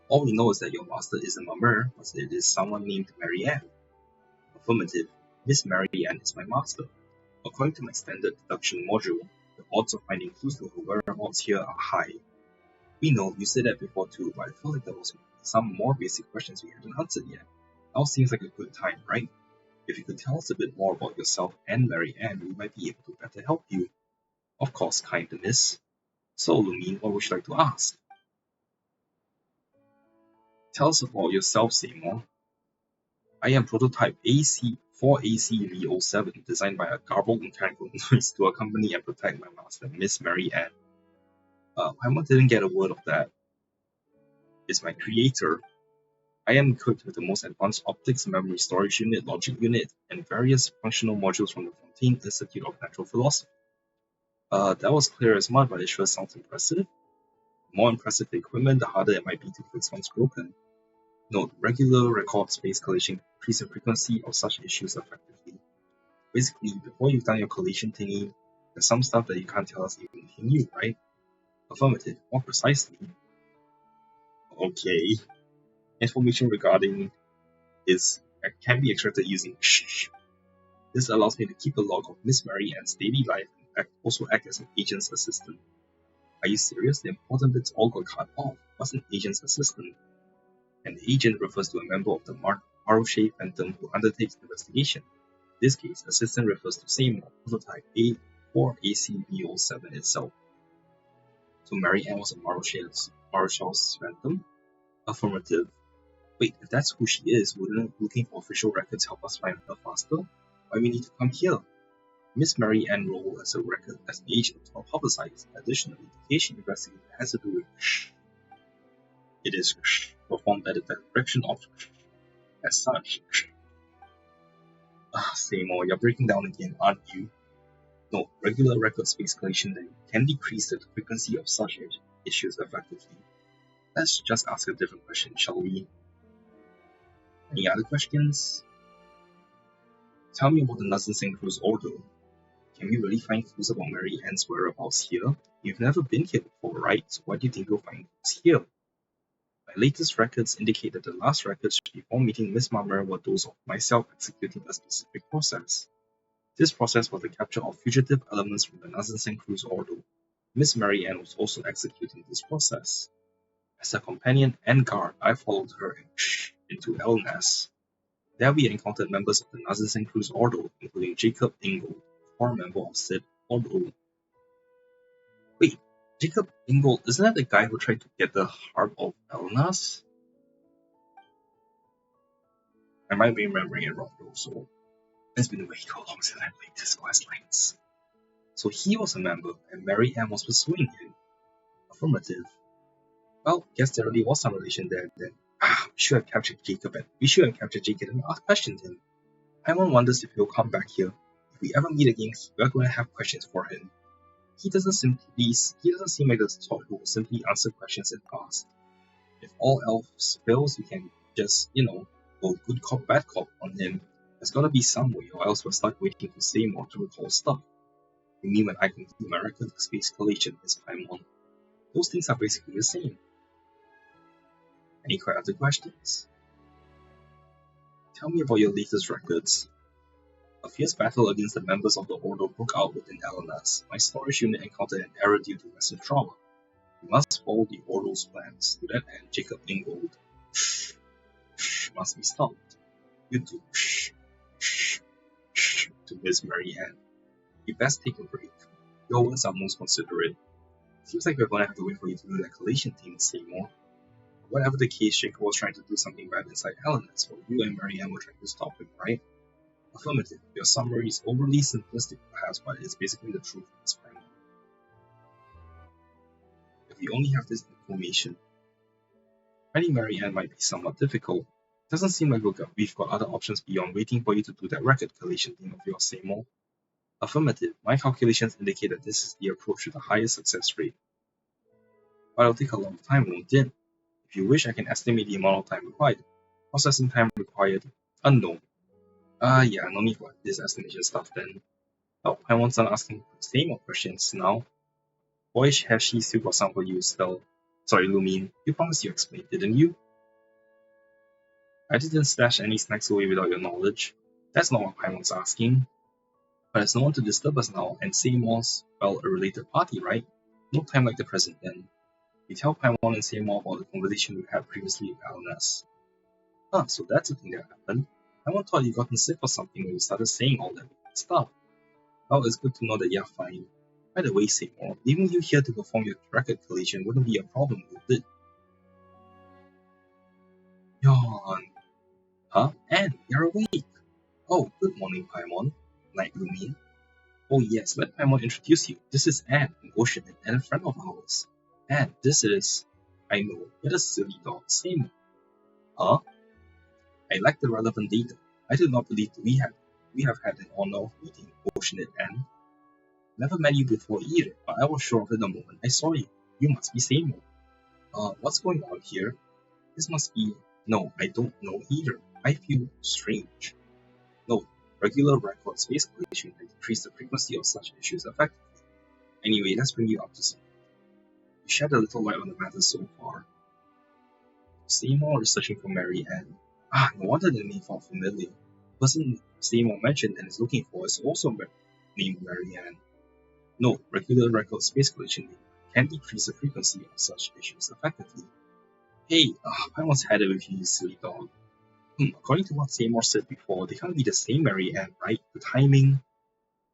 All we know is that your master isn't a mer, but it is someone named Mary Ann. Affirmative. Miss Mary Ann is my master. According to my standard deduction module, the odds of finding clues to her whereabouts here are high. We know you said that before too, but I felt like there was some more basic questions we hadn't answered yet. Now seems like a good time, right? If you could tell us a bit more about yourself and Mary Ann, we might be able to better help you. Of course, kind miss. So, Lumine, what would you like to ask? Tell us about yourself, Seymour. I am prototype AC4AC-V07, designed by a garbled mechanical noise to accompany and protect my master, Miss Mary Ann. Paimon didn't get a word of that. Is my creator. I am equipped with the most advanced optics, memory storage unit, logic unit, and various functional modules from the Fontaine Institute of Natural Philosophy. That was clear as mud, but it sure sounds impressive. The more impressive the equipment, the harder it might be to fix once broken. Note, regular record space collision increase the frequency of such issues effectively. Basically, before you've done your collision thingy, there's some stuff that you can't tell us even if you knew, right? Affirmative. More precisely. Okay. Information regarding is can be extracted using shh. This allows me to keep a log of Miss Mary Ann's daily life and also act as an agent's assistant. Are you serious? The important bits all got cut off. What's an agent's assistant? An agent refers to a member of the Marochet Phantom who undertakes the investigation. In this case, assistant refers to Seymour, prototype A4ACB07 itself. So Mary Ann was a Marochel's Phantom? Affirmative. Wait, if that's who she is, wouldn't looking for official records help us find her faster? Why we need to come here? Miss Mary Ann role as an agent was not publicized. Additionally, the case she investigated has to do with it is performed by the direction of as such. Seymour, you're breaking down again, aren't you? No, regular record space collection then can decrease the frequency of such issues effectively. Let's just ask a different question, shall we? Any other questions? Tell me about the Nuzzle Crew's order. Can we really find clues about Mary Ann's whereabouts here? You've never been here before, right? So why do you think you'll find clues here? My latest records indicate that the last records before meeting Miss Marmer were those of myself executing a specific process. This process was the capture of fugitive elements from the Nuzzle Crew's order. Miss Mary Ann was also executing this process. As a companion and guard, I followed her into Elnas. There we encountered members of the Nuzzle Crew's order, including Jacob Ingold, former member of said order. Wait, Jacob Ingold, isn't that the guy who tried to get the heart of Elnas? I might be remembering it wrong though, so it's been way too long since I played this quest lines. So he was a member, and Mary Ann was pursuing him. Affirmative. Well, guess there really was some relation there then. We should have captured Jacob and questioned him. Paimon wonders if he'll come back here. If we ever meet again, we're going to have questions for him. He doesn't seem like the sort who will simply answer questions if asked. If all else fails, we can just, go good cop, bad cop on him. There's gotta be some way, or else we're stuck waiting for Seymour to recall stuff. You mean when I conclude my record of space collation, Miss Paimon? Those things are basically the same. Any other questions? Tell me about your latest records. A fierce battle against the members of the Order broke out within Elenas. My storage unit encountered an error due to massive trauma. We must follow the Order's plans. To that end, Jacob Ingold must be stopped. You two to Miss Mary Ann. You best take a break. Your words are most considerate. Seems like we're gonna have to wait for you to do that collation thing, Seymour. Whatever the case, Jacob was trying to do something bad inside Elenas, while you and Mary Ann were trying to stop him, right? Affirmative. Your summary is overly simplistic perhaps, but it's basically the truth at this point. If we only have this information, finding Mary Ann might be somewhat difficult. It doesn't seem like we've got other options beyond waiting for you to do that record collation thing of yours, Seymour. Affirmative. My calculations indicate that this is the approach with the highest success rate. But it'll take a long time, won't it? If you wish, I can estimate the amount of time required. Processing time required. Unknown. Yeah, no need for this estimation stuff then. Oh, I want to asking the same more questions now. Boy, has she still got some for you still. Sorry, Lumine, you promised you explained, didn't you? I didn't stash any snacks away without your knowledge. That's not what Paimon's asking. But there's no one to disturb us now, and Seymour's, well, a related party, right? No time like the present then. We tell Paimon and Seymour about the conversation we had previously with Alnas. So that's the thing that happened. Paimon thought you'd gotten sick or something when you started saying all that stuff. Well, it's good to know that you're fine. By the way, Seymour, leaving you here to perform your record collation wouldn't be a problem, would it? Yawn. Huh? Anne, you're awake. Oh, good morning, Paimon. Night, Lumine. Oh yes, let Paimon introduce you. This is Anne, an Oceanid and a friend of ours. And this is... I know, you're a silly dog, Seymour. Huh? I lack the relevant data. I do not believe we have had an honor of meeting Oceanid Anne. Never met you before either, but I was sure of it the moment I saw you. You must be Seymour. What's going on here? This must be... No, I don't know either. I feel strange. No, regular record space collation can decrease the frequency of such issues effectively. Anyway, let's bring you up to speed. You shed a little light on the matter so far. Seymour is searching for Mary Ann. No wonder the name felt familiar. The person Seymour mentioned and is looking for is also named Mary Ann. No, regular record space collection data can decrease the frequency of such issues effectively. Hey, I once had it with you, silly dog. According to what Seymour said before, they can't be the same Mary Ann, right? The timing.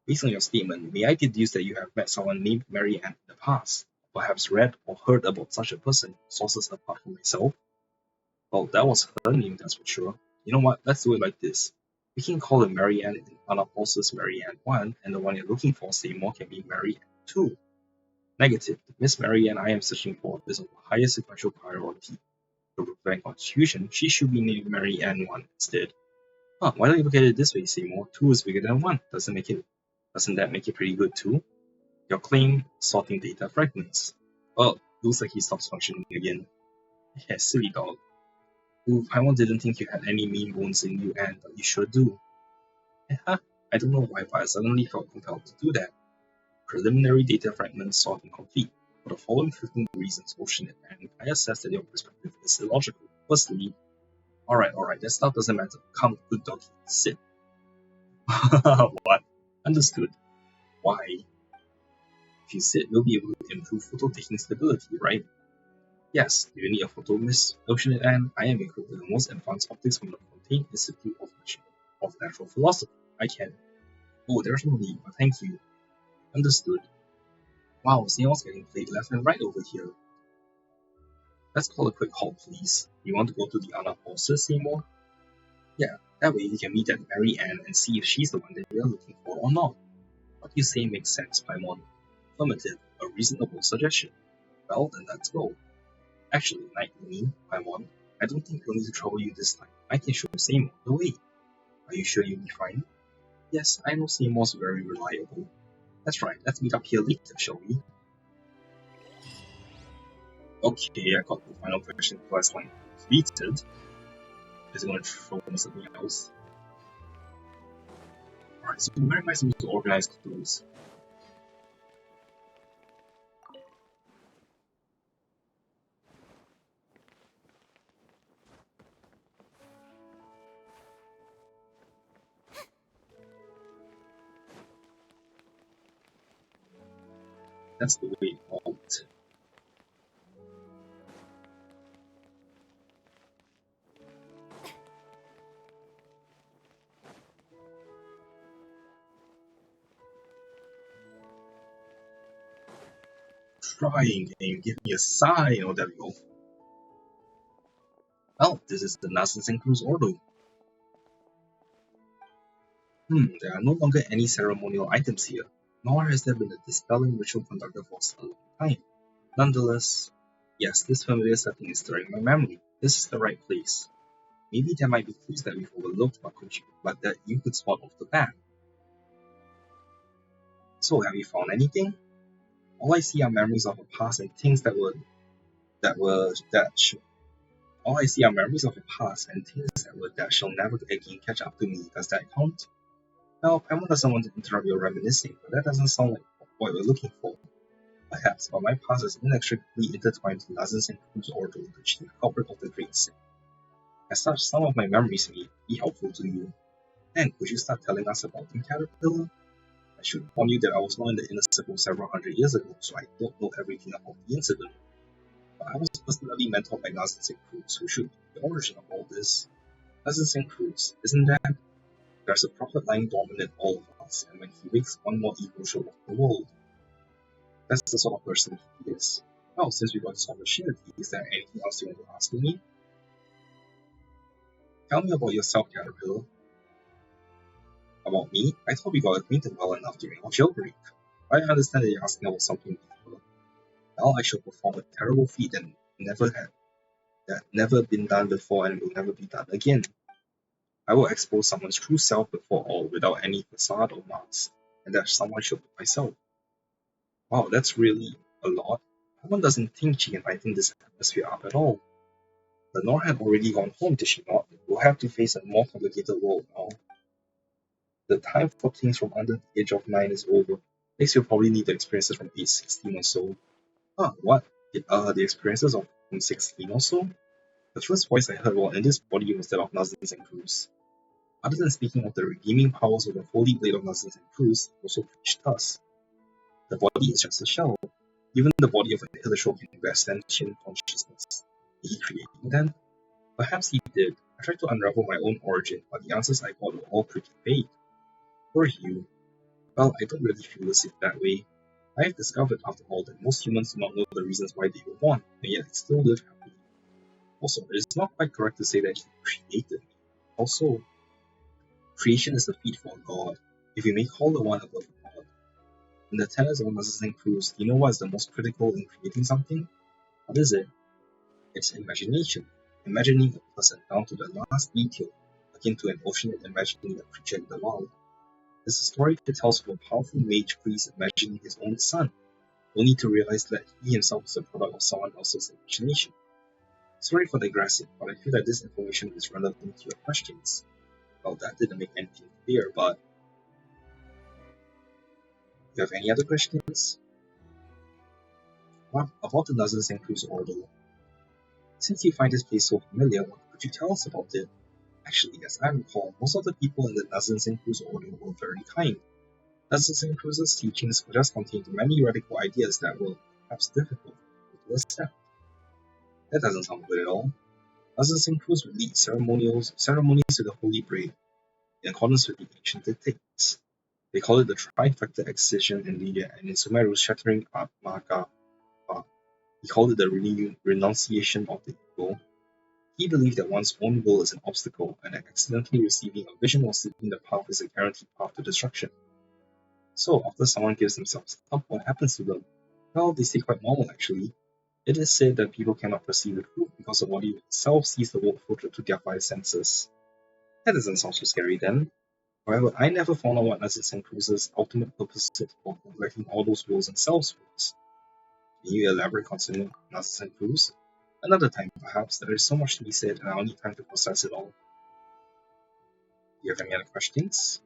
Based on your statement, may I deduce that you have met someone named Mary Ann in the past? Perhaps read or heard about such a person, sources apart from myself? Well, that was her name, that's for sure. You know what? Let's do it like this. We can call her Mary Ann in Anna Pulse's Mary Ann 1, and the one you're looking for, Seymour, can be Mary Ann 2. Negative. The Miss Mary Ann I am searching for is of a higher sequential priority. To prevent confusion, she should be named Mary Ann 1 instead. Why don't you look at it this way, Seymour? 2 is bigger than 1. Doesn't that make it pretty good too? Your claim, sorting data fragments. Oh, looks like he stops functioning again. Yeah, silly dog. Ooh, Paimon didn't think you had any mean bones in you, and you sure do. I don't know why, but I suddenly felt compelled to do that. Preliminary data fragment sorting complete. For the following 15 reasons, Ocean and I assess that your perspective is illogical. Firstly, alright, that stuff doesn't matter. Come, good doggy, sit. What? Understood. Why? If you sit, we'll be able to improve photo taking stability, right? Yes, do you need a photo, Miss Ocean and I am equipped with the most advanced optics from the Fontaine Institute of Natural Philosophy. I can. Oh, there's no need, but thank you. Understood. Wow, Seymour's getting played left and right over here. Let's call a quick halt, please. You want to go to the Anna Pulses, Seymour? Yeah, that way we can meet that Mary Ann and see if she's the one that we are looking for or not. What you say makes sense, Paimon. Affirmative, a reasonable suggestion. Well, then let's go. Actually, Paimon, I don't think we'll need to trouble you this time. I can show Seymour the way. Are you sure you'll be fine? Yes, I know Seymour's very reliable. That's right, let's meet up here later, shall we? Okay, I got the final question quest line completed. Is it going to throw me something else? Alright, so where am I supposed to organize clues? That's the way out. Trying game, give me a sign. Oh, there we go. Well, this is the Nasensen Cruz Ordo. There are no longer any ceremonial items here, nor has there been a dispelling ritual conducted for a long time. Nonetheless, yes, this familiar setting is stirring my memory. This is the right place. Maybe there might be clues that we've overlooked, but that you could spot off the bat. So, have you found anything? All I see are memories of a past and things all I see are memories of the past and things that shall never again catch up to me. Does that count? Well, Paimon doesn't want to interrupt your reminiscing, but that doesn't sound like what we're looking for. Perhaps, but my past is inextricably intertwined with Nazis and Cruz Ordo, the chief culprit of the Great Sin. As such, some of my memories may be helpful to you. And could you start telling us about the caterpillar? I should warn you that I was not in the inner circle several hundred years ago, so I don't know everything about the incident. But I was personally mentored by Nazis and Cruz, who should be the origin of all this. Nazis and Cruz, isn't that? There's a prophet lying dormant in all of us, and when he wakes, one more evil show off the world. That's the sort of person he is. Well, since we got this opportunity, is there anything else you want to ask me? Tell me about yourself, Caterpillar. About me? I thought we got acquainted well enough during our jailbreak. I understand that you're asking about something deeper. Now I shall perform a terrible feat that never been done before and will never be done again. I will expose someone's true self before all, without any facade or mask, and that someone should be myself. Wow, that's really a lot. One doesn't think she can lighten this atmosphere up at all. Lenore had already gone home, did she not? We'll have to face a more complicated world now. The time for things from under the age of 9 is over. Next you'll probably need the experiences from age 16 or so. What? The experiences of from 16 or so? The first voice I heard while in this body was that of Nazis and Cruz. Other than speaking of the redeeming powers of the Holy Blade of Nazis and Cruz, he also preached thus. The body is just a shell. Even the body of a Hillishow can bear sentient consciousness. Did he create me then? Perhaps he did. I tried to unravel my own origin, but the answers I got were all pretty vague. Who are you? Well, I don't really feel as if that way. I have discovered, after all, that most humans do not know the reasons why they were born, and yet they still live happily. Also, it is not quite correct to say that he created me. Also, creation is the feat for a god, if you may call the one above a god. In the tenets of Narcissus Cruz, do you know what is the most critical in creating something? What is it? It's imagination. Imagining a person down to the last detail, akin to an ocean and imagining a creature in the wild. There's a story that tells of a powerful mage priest imagining his own son, only to realize that he himself is a product of someone else's imagination. Sorry for digressing, but I feel that this information is relevant to your questions. Well, that didn't make anything clear, but you have any other questions? What about the Nazareth and Cruz Order? Since you find this place so familiar, what could you tell us about it? Actually, as I recall, most of the people in the Nazareth and Cruz Order were very kind. Nazareth and Cruz's teachings just contained many radical ideas that were perhaps difficult to accept. That doesn't sound good at all. Nazareth and Cruz would lead ceremonies to the Holy Braid, in accordance with the ancient dictates. They call it the trifecta excision in Lydia, and in Sumeru's shattering Atmaka, he called it the renunciation of the ego. He believed that one's own will is an obstacle, and that accidentally receiving a vision or seeking the path is a guaranteed path to destruction. So, after someone gives themselves up, what happens to them? Well, they stay quite normal actually. It is said that people cannot perceive the truth because the body itself sees the world filtered to their five senses. That doesn't sound so scary then. However, I never found out what Nazis and Cruz's ultimate purpose for neglecting all those wills and selves was. Can you elaborate concerning Nazis and Cruz? Another time, perhaps. There is so much to be said, and I'll need time to process it all. Do you have any other questions?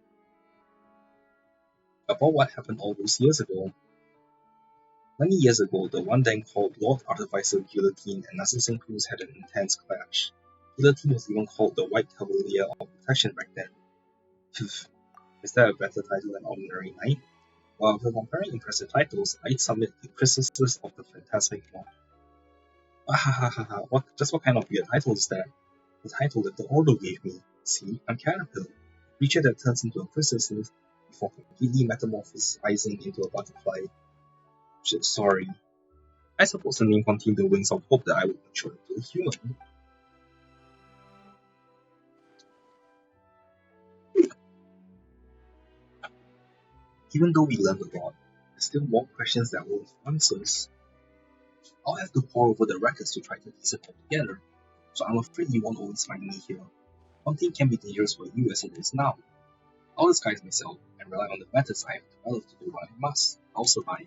About what happened all those years ago? Many years ago, the one then called Lord Artificer Guillotine and Nazis and Cruz had an intense clash. Guillotine was even called the White Cavalier of Protection back then. Is that a better title than Ordinary Knight? Well, if we're comparing impressive titles, I'd submit the Chrysalis of the Phantasmic Lord. What kind of weird title is that? The title that the Ordo gave me. See, I'm Caterpillar, a creature that turns into a chrysalis before completely metamorphosizing into a butterfly. Sorry. I suppose the name contained the wings of hope that I would mature into a human. Even though we learned a lot, there's still more questions that won't have answers. I'll have to pore over the records to try to piece it all together, so I'm afraid you won't always find me here. Hunting can be dangerous for you as it is now. I'll disguise myself and rely on the methods I have developed to do what I must. I'll survive.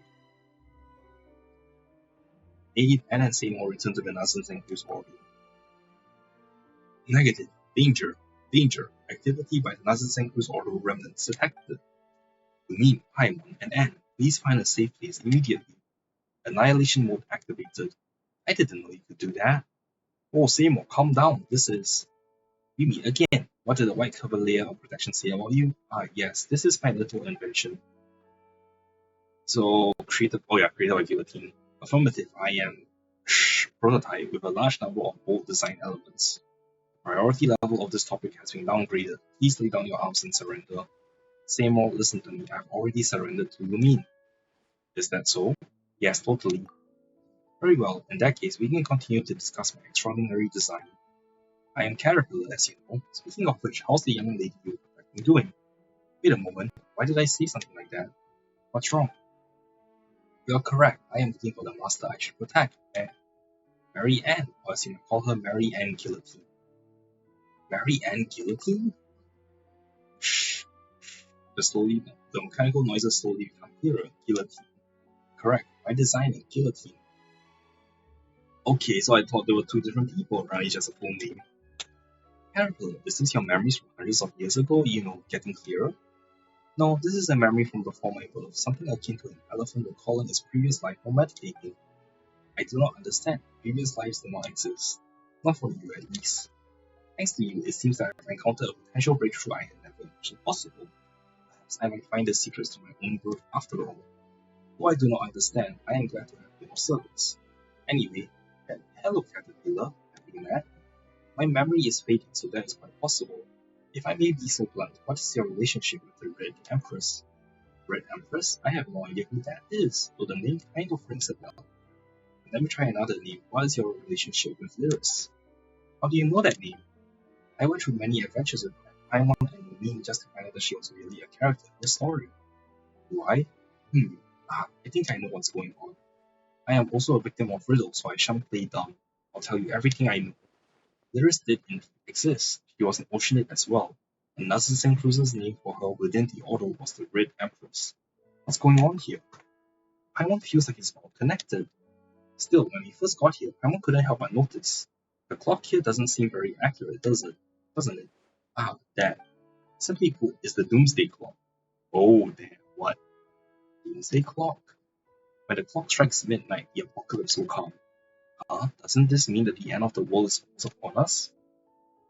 Aid and Seymour return to the Nazareth and Cruz Order. Negative. Danger. Danger. Activity by the Nazareth and Cruz Order remnants detected. You mean Paimon and Anne, please find a safe place immediately. Annihilation mode activated. I didn't know you could do that. Oh, Seymour, calm down. This is... We meet again. What did the White Cavalier of Protection say about you? Yes, this is my little invention. So, created by Guillotine. Affirmative, I am... prototype with a large number of bold design elements. The priority level of this topic has been downgraded. Please lay down your arms and surrender. Seymour, listen to me. I've already surrendered to Lumine. Is that so? Yes, totally. Very well. In that case, we can continue to discuss my extraordinary design. I am Caterpillar, as you know. Speaking of which, how's the young lady you protect me doing? Wait a moment. Why did I say something like that? What's wrong? You're correct. I am looking for the master I should protect. Mary Ann, or as you might call her, Mary Ann Guillotine. Mary Ann Guillotine? Shh. The mechanical noises slowly become clearer. Guillotine. Correct. By designing Guillotine. Okay, so I thought there were two different people, right? Just a full name. Caterpillar, is this your memories from hundreds of years ago, getting clearer? No, this is a memory from before my birth, something akin to an elephant recalling its previous life or meditating. I do not understand. Previous lives do not exist. Not for you, at least. Thanks to you, it seems that I've encountered a potential breakthrough I had never imagined possible. Perhaps I might find the secrets to my own birth after all. Though I do not understand, I am glad to have been of service. Anyway, hello Caterpillar, have we met? My memory is fading, so that is quite possible. If I may be so blunt, what is your relationship with the Red Empress? Red Empress? I have no idea who that is, though the name kind of rings a bell. Let me try another name. What is your relationship with Lyris? How do you know that name? I went through many adventures with Paimon and Lumine just to find out that she was really a character in the story. Do I? I think I know what's going on. I am also a victim of riddles, so I shan't play dumb. I'll tell you everything I know. Lyris did exist. She was an oceanid as well, and Narcissan Cruiser's name for her within the Order was the Red Empress. What's going on here? Paimon feels like it's all connected. Still, when we first got here, Paimon couldn't help but notice. The clock here doesn't seem very accurate, does it? Doesn't it? That. Simply put, it's the Doomsday Clock. Oh, damn, what? Doomsday Clock? When the clock strikes midnight, the apocalypse will come. Doesn't this mean that the end of the world is upon us?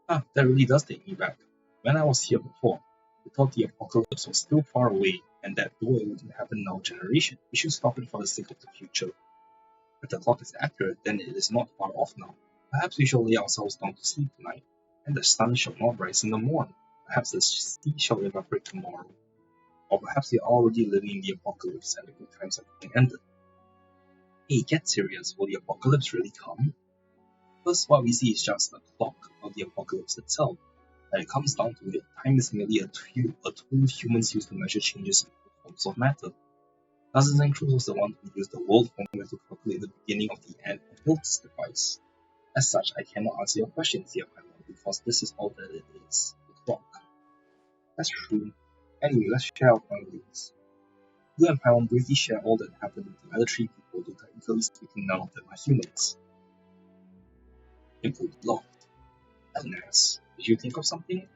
That really does take me back. When I was here before, we thought the apocalypse was still far away, and that though it wouldn't happen in our generation, we should stop it for the sake of the future. If the clock is accurate, then it is not far off now. Perhaps we shall lay ourselves down to sleep tonight, and the sun shall not rise in the morn. Perhaps the sea shall evaporate tomorrow. Or perhaps we are already living in the apocalypse and the good times have been ended. Hey, get serious, will the apocalypse really come? First, what we see is just a clock of the apocalypse itself. When it comes down to it, time is merely a tool humans use to measure changes in forms of matter. Narcissan Cruz was the one who used the world formula to calculate the beginning of the end and built this device. As such, I cannot answer your questions here, Paimon, because this is all that it is, the clock. That's true. Anyway, let's share our findings. You and Paimon briefly share all that happened with the other three people, though technically speaking, none of them are humans. Input locked. Alas, did you think of something?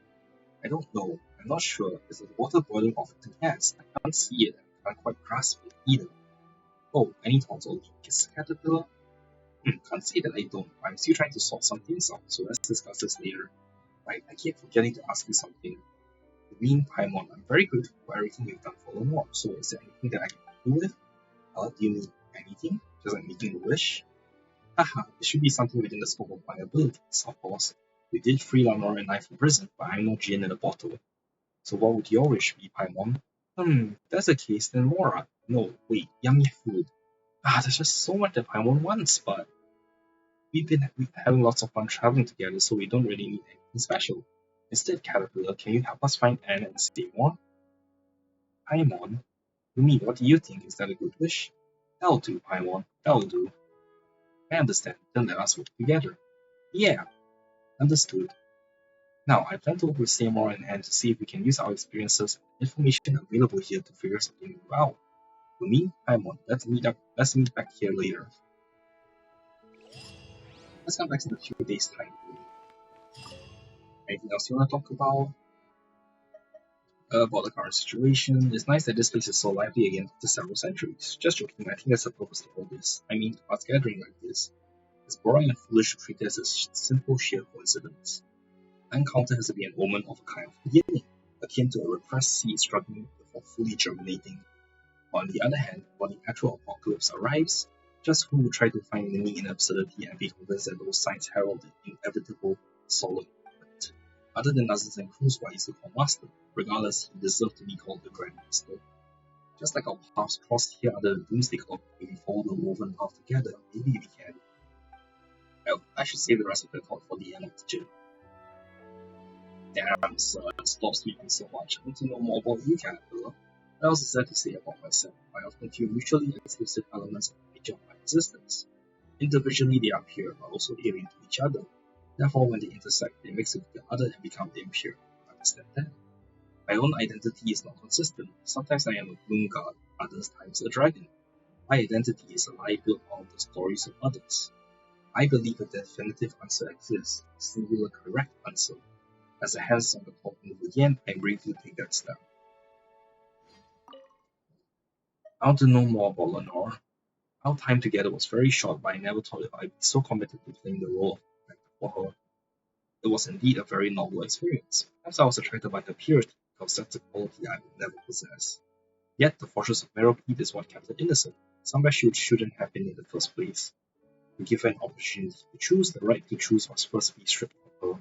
I don't know. I'm not sure. Is the water boiling off into gas? I can't see it. I can't quite grasp it either. Oh, any thoughts on Kiss Caterpillar? Can't say that I don't. I'm still trying to sort some things out, so let's discuss this later. Right, I keep forgetting to ask you something. You mean Paimon, I'm very grateful for everything you've done for Lenore, so is there anything that I can do with? Do you need anything? Just like making a wish? Haha, it should be something within the scope of my abilities, of course. We did free Lenore and I from prison, but I'm no gin in a bottle. So what would your wish be, Paimon? That's the case, then Mora. No, wait, yummy food. There's just so much that Paimon wants, but we've been having lots of fun traveling together, so we don't really need anything special. Instead, Caterpillar, can you help us find Anne and stay more? Paimon, Rumi, what do you think? Is that a good wish? That'll do, Paimon, that'll do. I understand, then let us work together. Yeah, understood. Now, I plan to work with Seymour and Anne to see if we can use our experiences and information available here to figure something new out. Rumi, Paimon, let's meet back here later. Let's come back in a few days' time. Anything else you want to talk about? About the current situation. It's nice that this place is so lively again after several centuries. Just joking, I think that's the purpose of all this. I mean, us gathering like this. It's boring and foolish to treat it as a simple sheer coincidence. An encounter has to be an omen of a kind of beginning, akin to a repressed seed struggling before fully germinating. On the other hand, when the actual apocalypse arrives, just who would try to find meaning in absurdity and be convinced that those signs herald the inevitable solemn moment? Other than Narcissan Cruz, why he's the called Master, regardless, he deserved to be called the Grand Master. Just like our paths crossed here under the Doomsday Clock, if we follow the woven path together, maybe we can. Well, I should save the rest of the thought for the end of the journey. Damn, son, stop speaking so much. I want to know more about you, Caterpillar. What else is there to say about myself? I often feel mutually exclusive elements of the nature of my existence. Individually, they are pure, but also alien to each other. Therefore, when they intersect, they mix with the other and become impure. Understand that? My own identity is not consistent. Sometimes I am a gloom god, other times a dragon. My identity is a lie built on the stories of others. I believe a definitive answer exists, a singular correct answer. As the hands on the clock move again, I bravely take that step. I want to know more about Lenore. Our time together was very short, but I never thought that I'd be so committed to playing the role of protector for her. It was indeed a very novel experience. Perhaps I was attracted by her purity, because that's a quality I would never possess. Yet the Fortress of Meropide is what kept her innocent. Somewhere she shouldn't have been in the first place. To give her an opportunity to choose, the right to choose must first be stripped from her.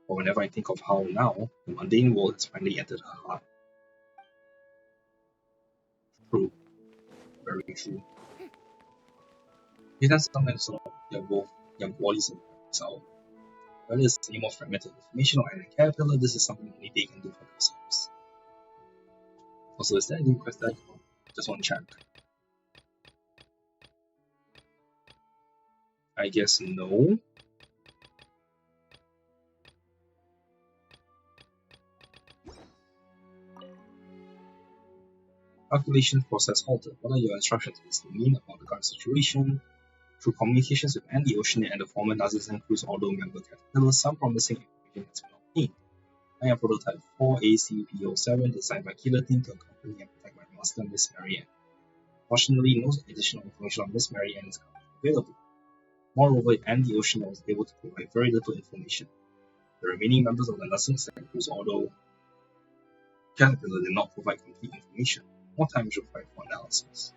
But whenever I think of how now, the mundane world has finally entered her heart. True. Very true. Then sometimes they're both young bodies and so whether it's the same or fragmented information or any caterpillar, this is something only they can do for themselves. Also, is there any quest that I just want to check? I guess no. Calculation process halted. What are your instructions, Mr. Mean, about the current situation? Through communications with Andy Ocean and the former Nazis Cruise Auto member Caterpillar, some promising information has been obtained. I am prototype 4ACP07 designed by Killer Team to accompany and protect my master, Miss Marianne. Fortunately, no additional information on Miss Marianne is currently available. Moreover, Andy Ocean was able to provide very little information. The remaining members of the Nursing Cruise Auto Caterpillar did not provide complete information. More time is required for analysis.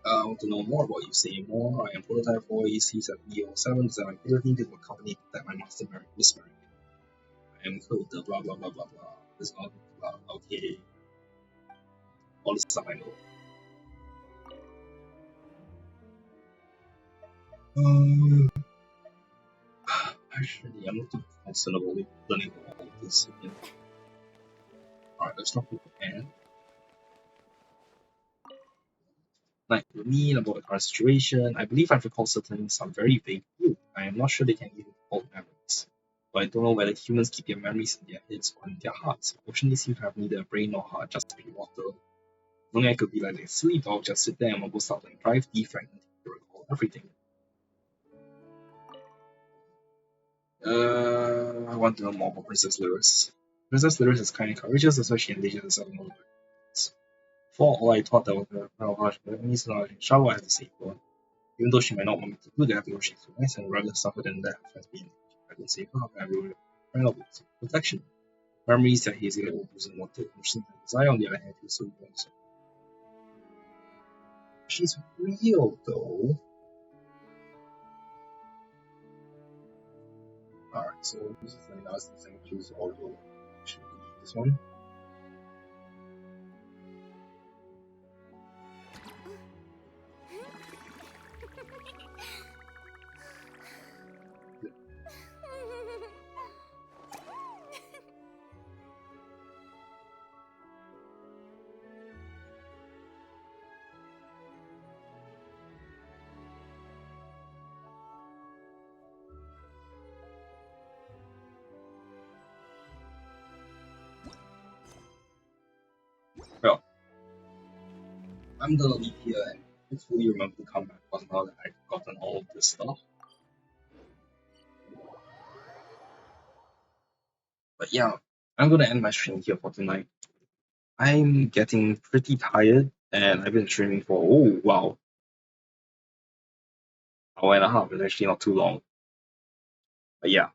I want to know more about you. Say more. I am prototype 4AC7 designed by Killer Team to accompany that my master Miss Marianne. I am code the blah blah blah blah blah. This not blah. Okay. All the stuff I know. Actually, I'm not too concerned about learning all of this again. Alright, let's talk with Anne. Like, with me about the current situation, I believe I've recalled some very vague clue. I am not sure they can even hold memories. But I don't know whether humans keep their memories in their heads or in their hearts. Fortunately, seem to have neither a brain nor heart, just pure water. If only I could be like a silly dog, just sit there and mumble stuff and drive defragmenting to recall everything. I want to know more about Princess Lyris. Princess Lyris is kind and courageous, that's why she endangered herself in all the battles. For all I thought that was a harsh, but it means now I have to save her. Even though she might not want me to do that, because she's so nice and rather suffer than that has been. I can save her, I will find out with protection. Memories that hazy like opals and water, interesting desire on the other hand feels so warm. She's real though. Alright, so this is the last thing I choose audio. Should be this one. Well, I'm gonna leave here and hopefully remember to come back because now that I've gotten all of this stuff. But yeah, I'm gonna end my stream here for tonight. I'm getting pretty tired and I've been streaming for, oh wow, hour and a half. It's actually not too long. But yeah,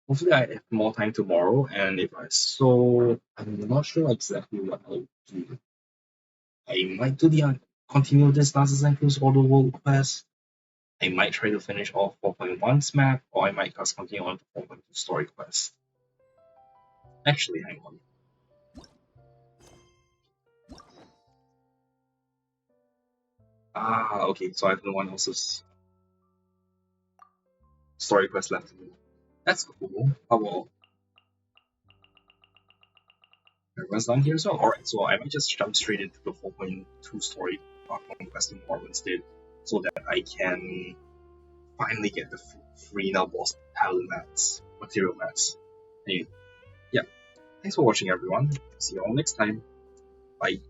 hopefully I have more time tomorrow, and if I so, I'm not sure exactly what I'll do. I might do the continue this Nazis and Cruise Auto World quest. I might try to finish off 4.1's map, or I might just continue on to 4.2 story quest. Actually, hang on. Okay, so I have no one else's story quest left to do. That's cool. How about everyone's done here as well? Alright, so I might just jump straight into the 4.2 story quest tomorrow instead, so that I can finally get the free now boss talent mats, material mats. Anyway, yeah. Thanks for watching everyone. See you all next time. Bye.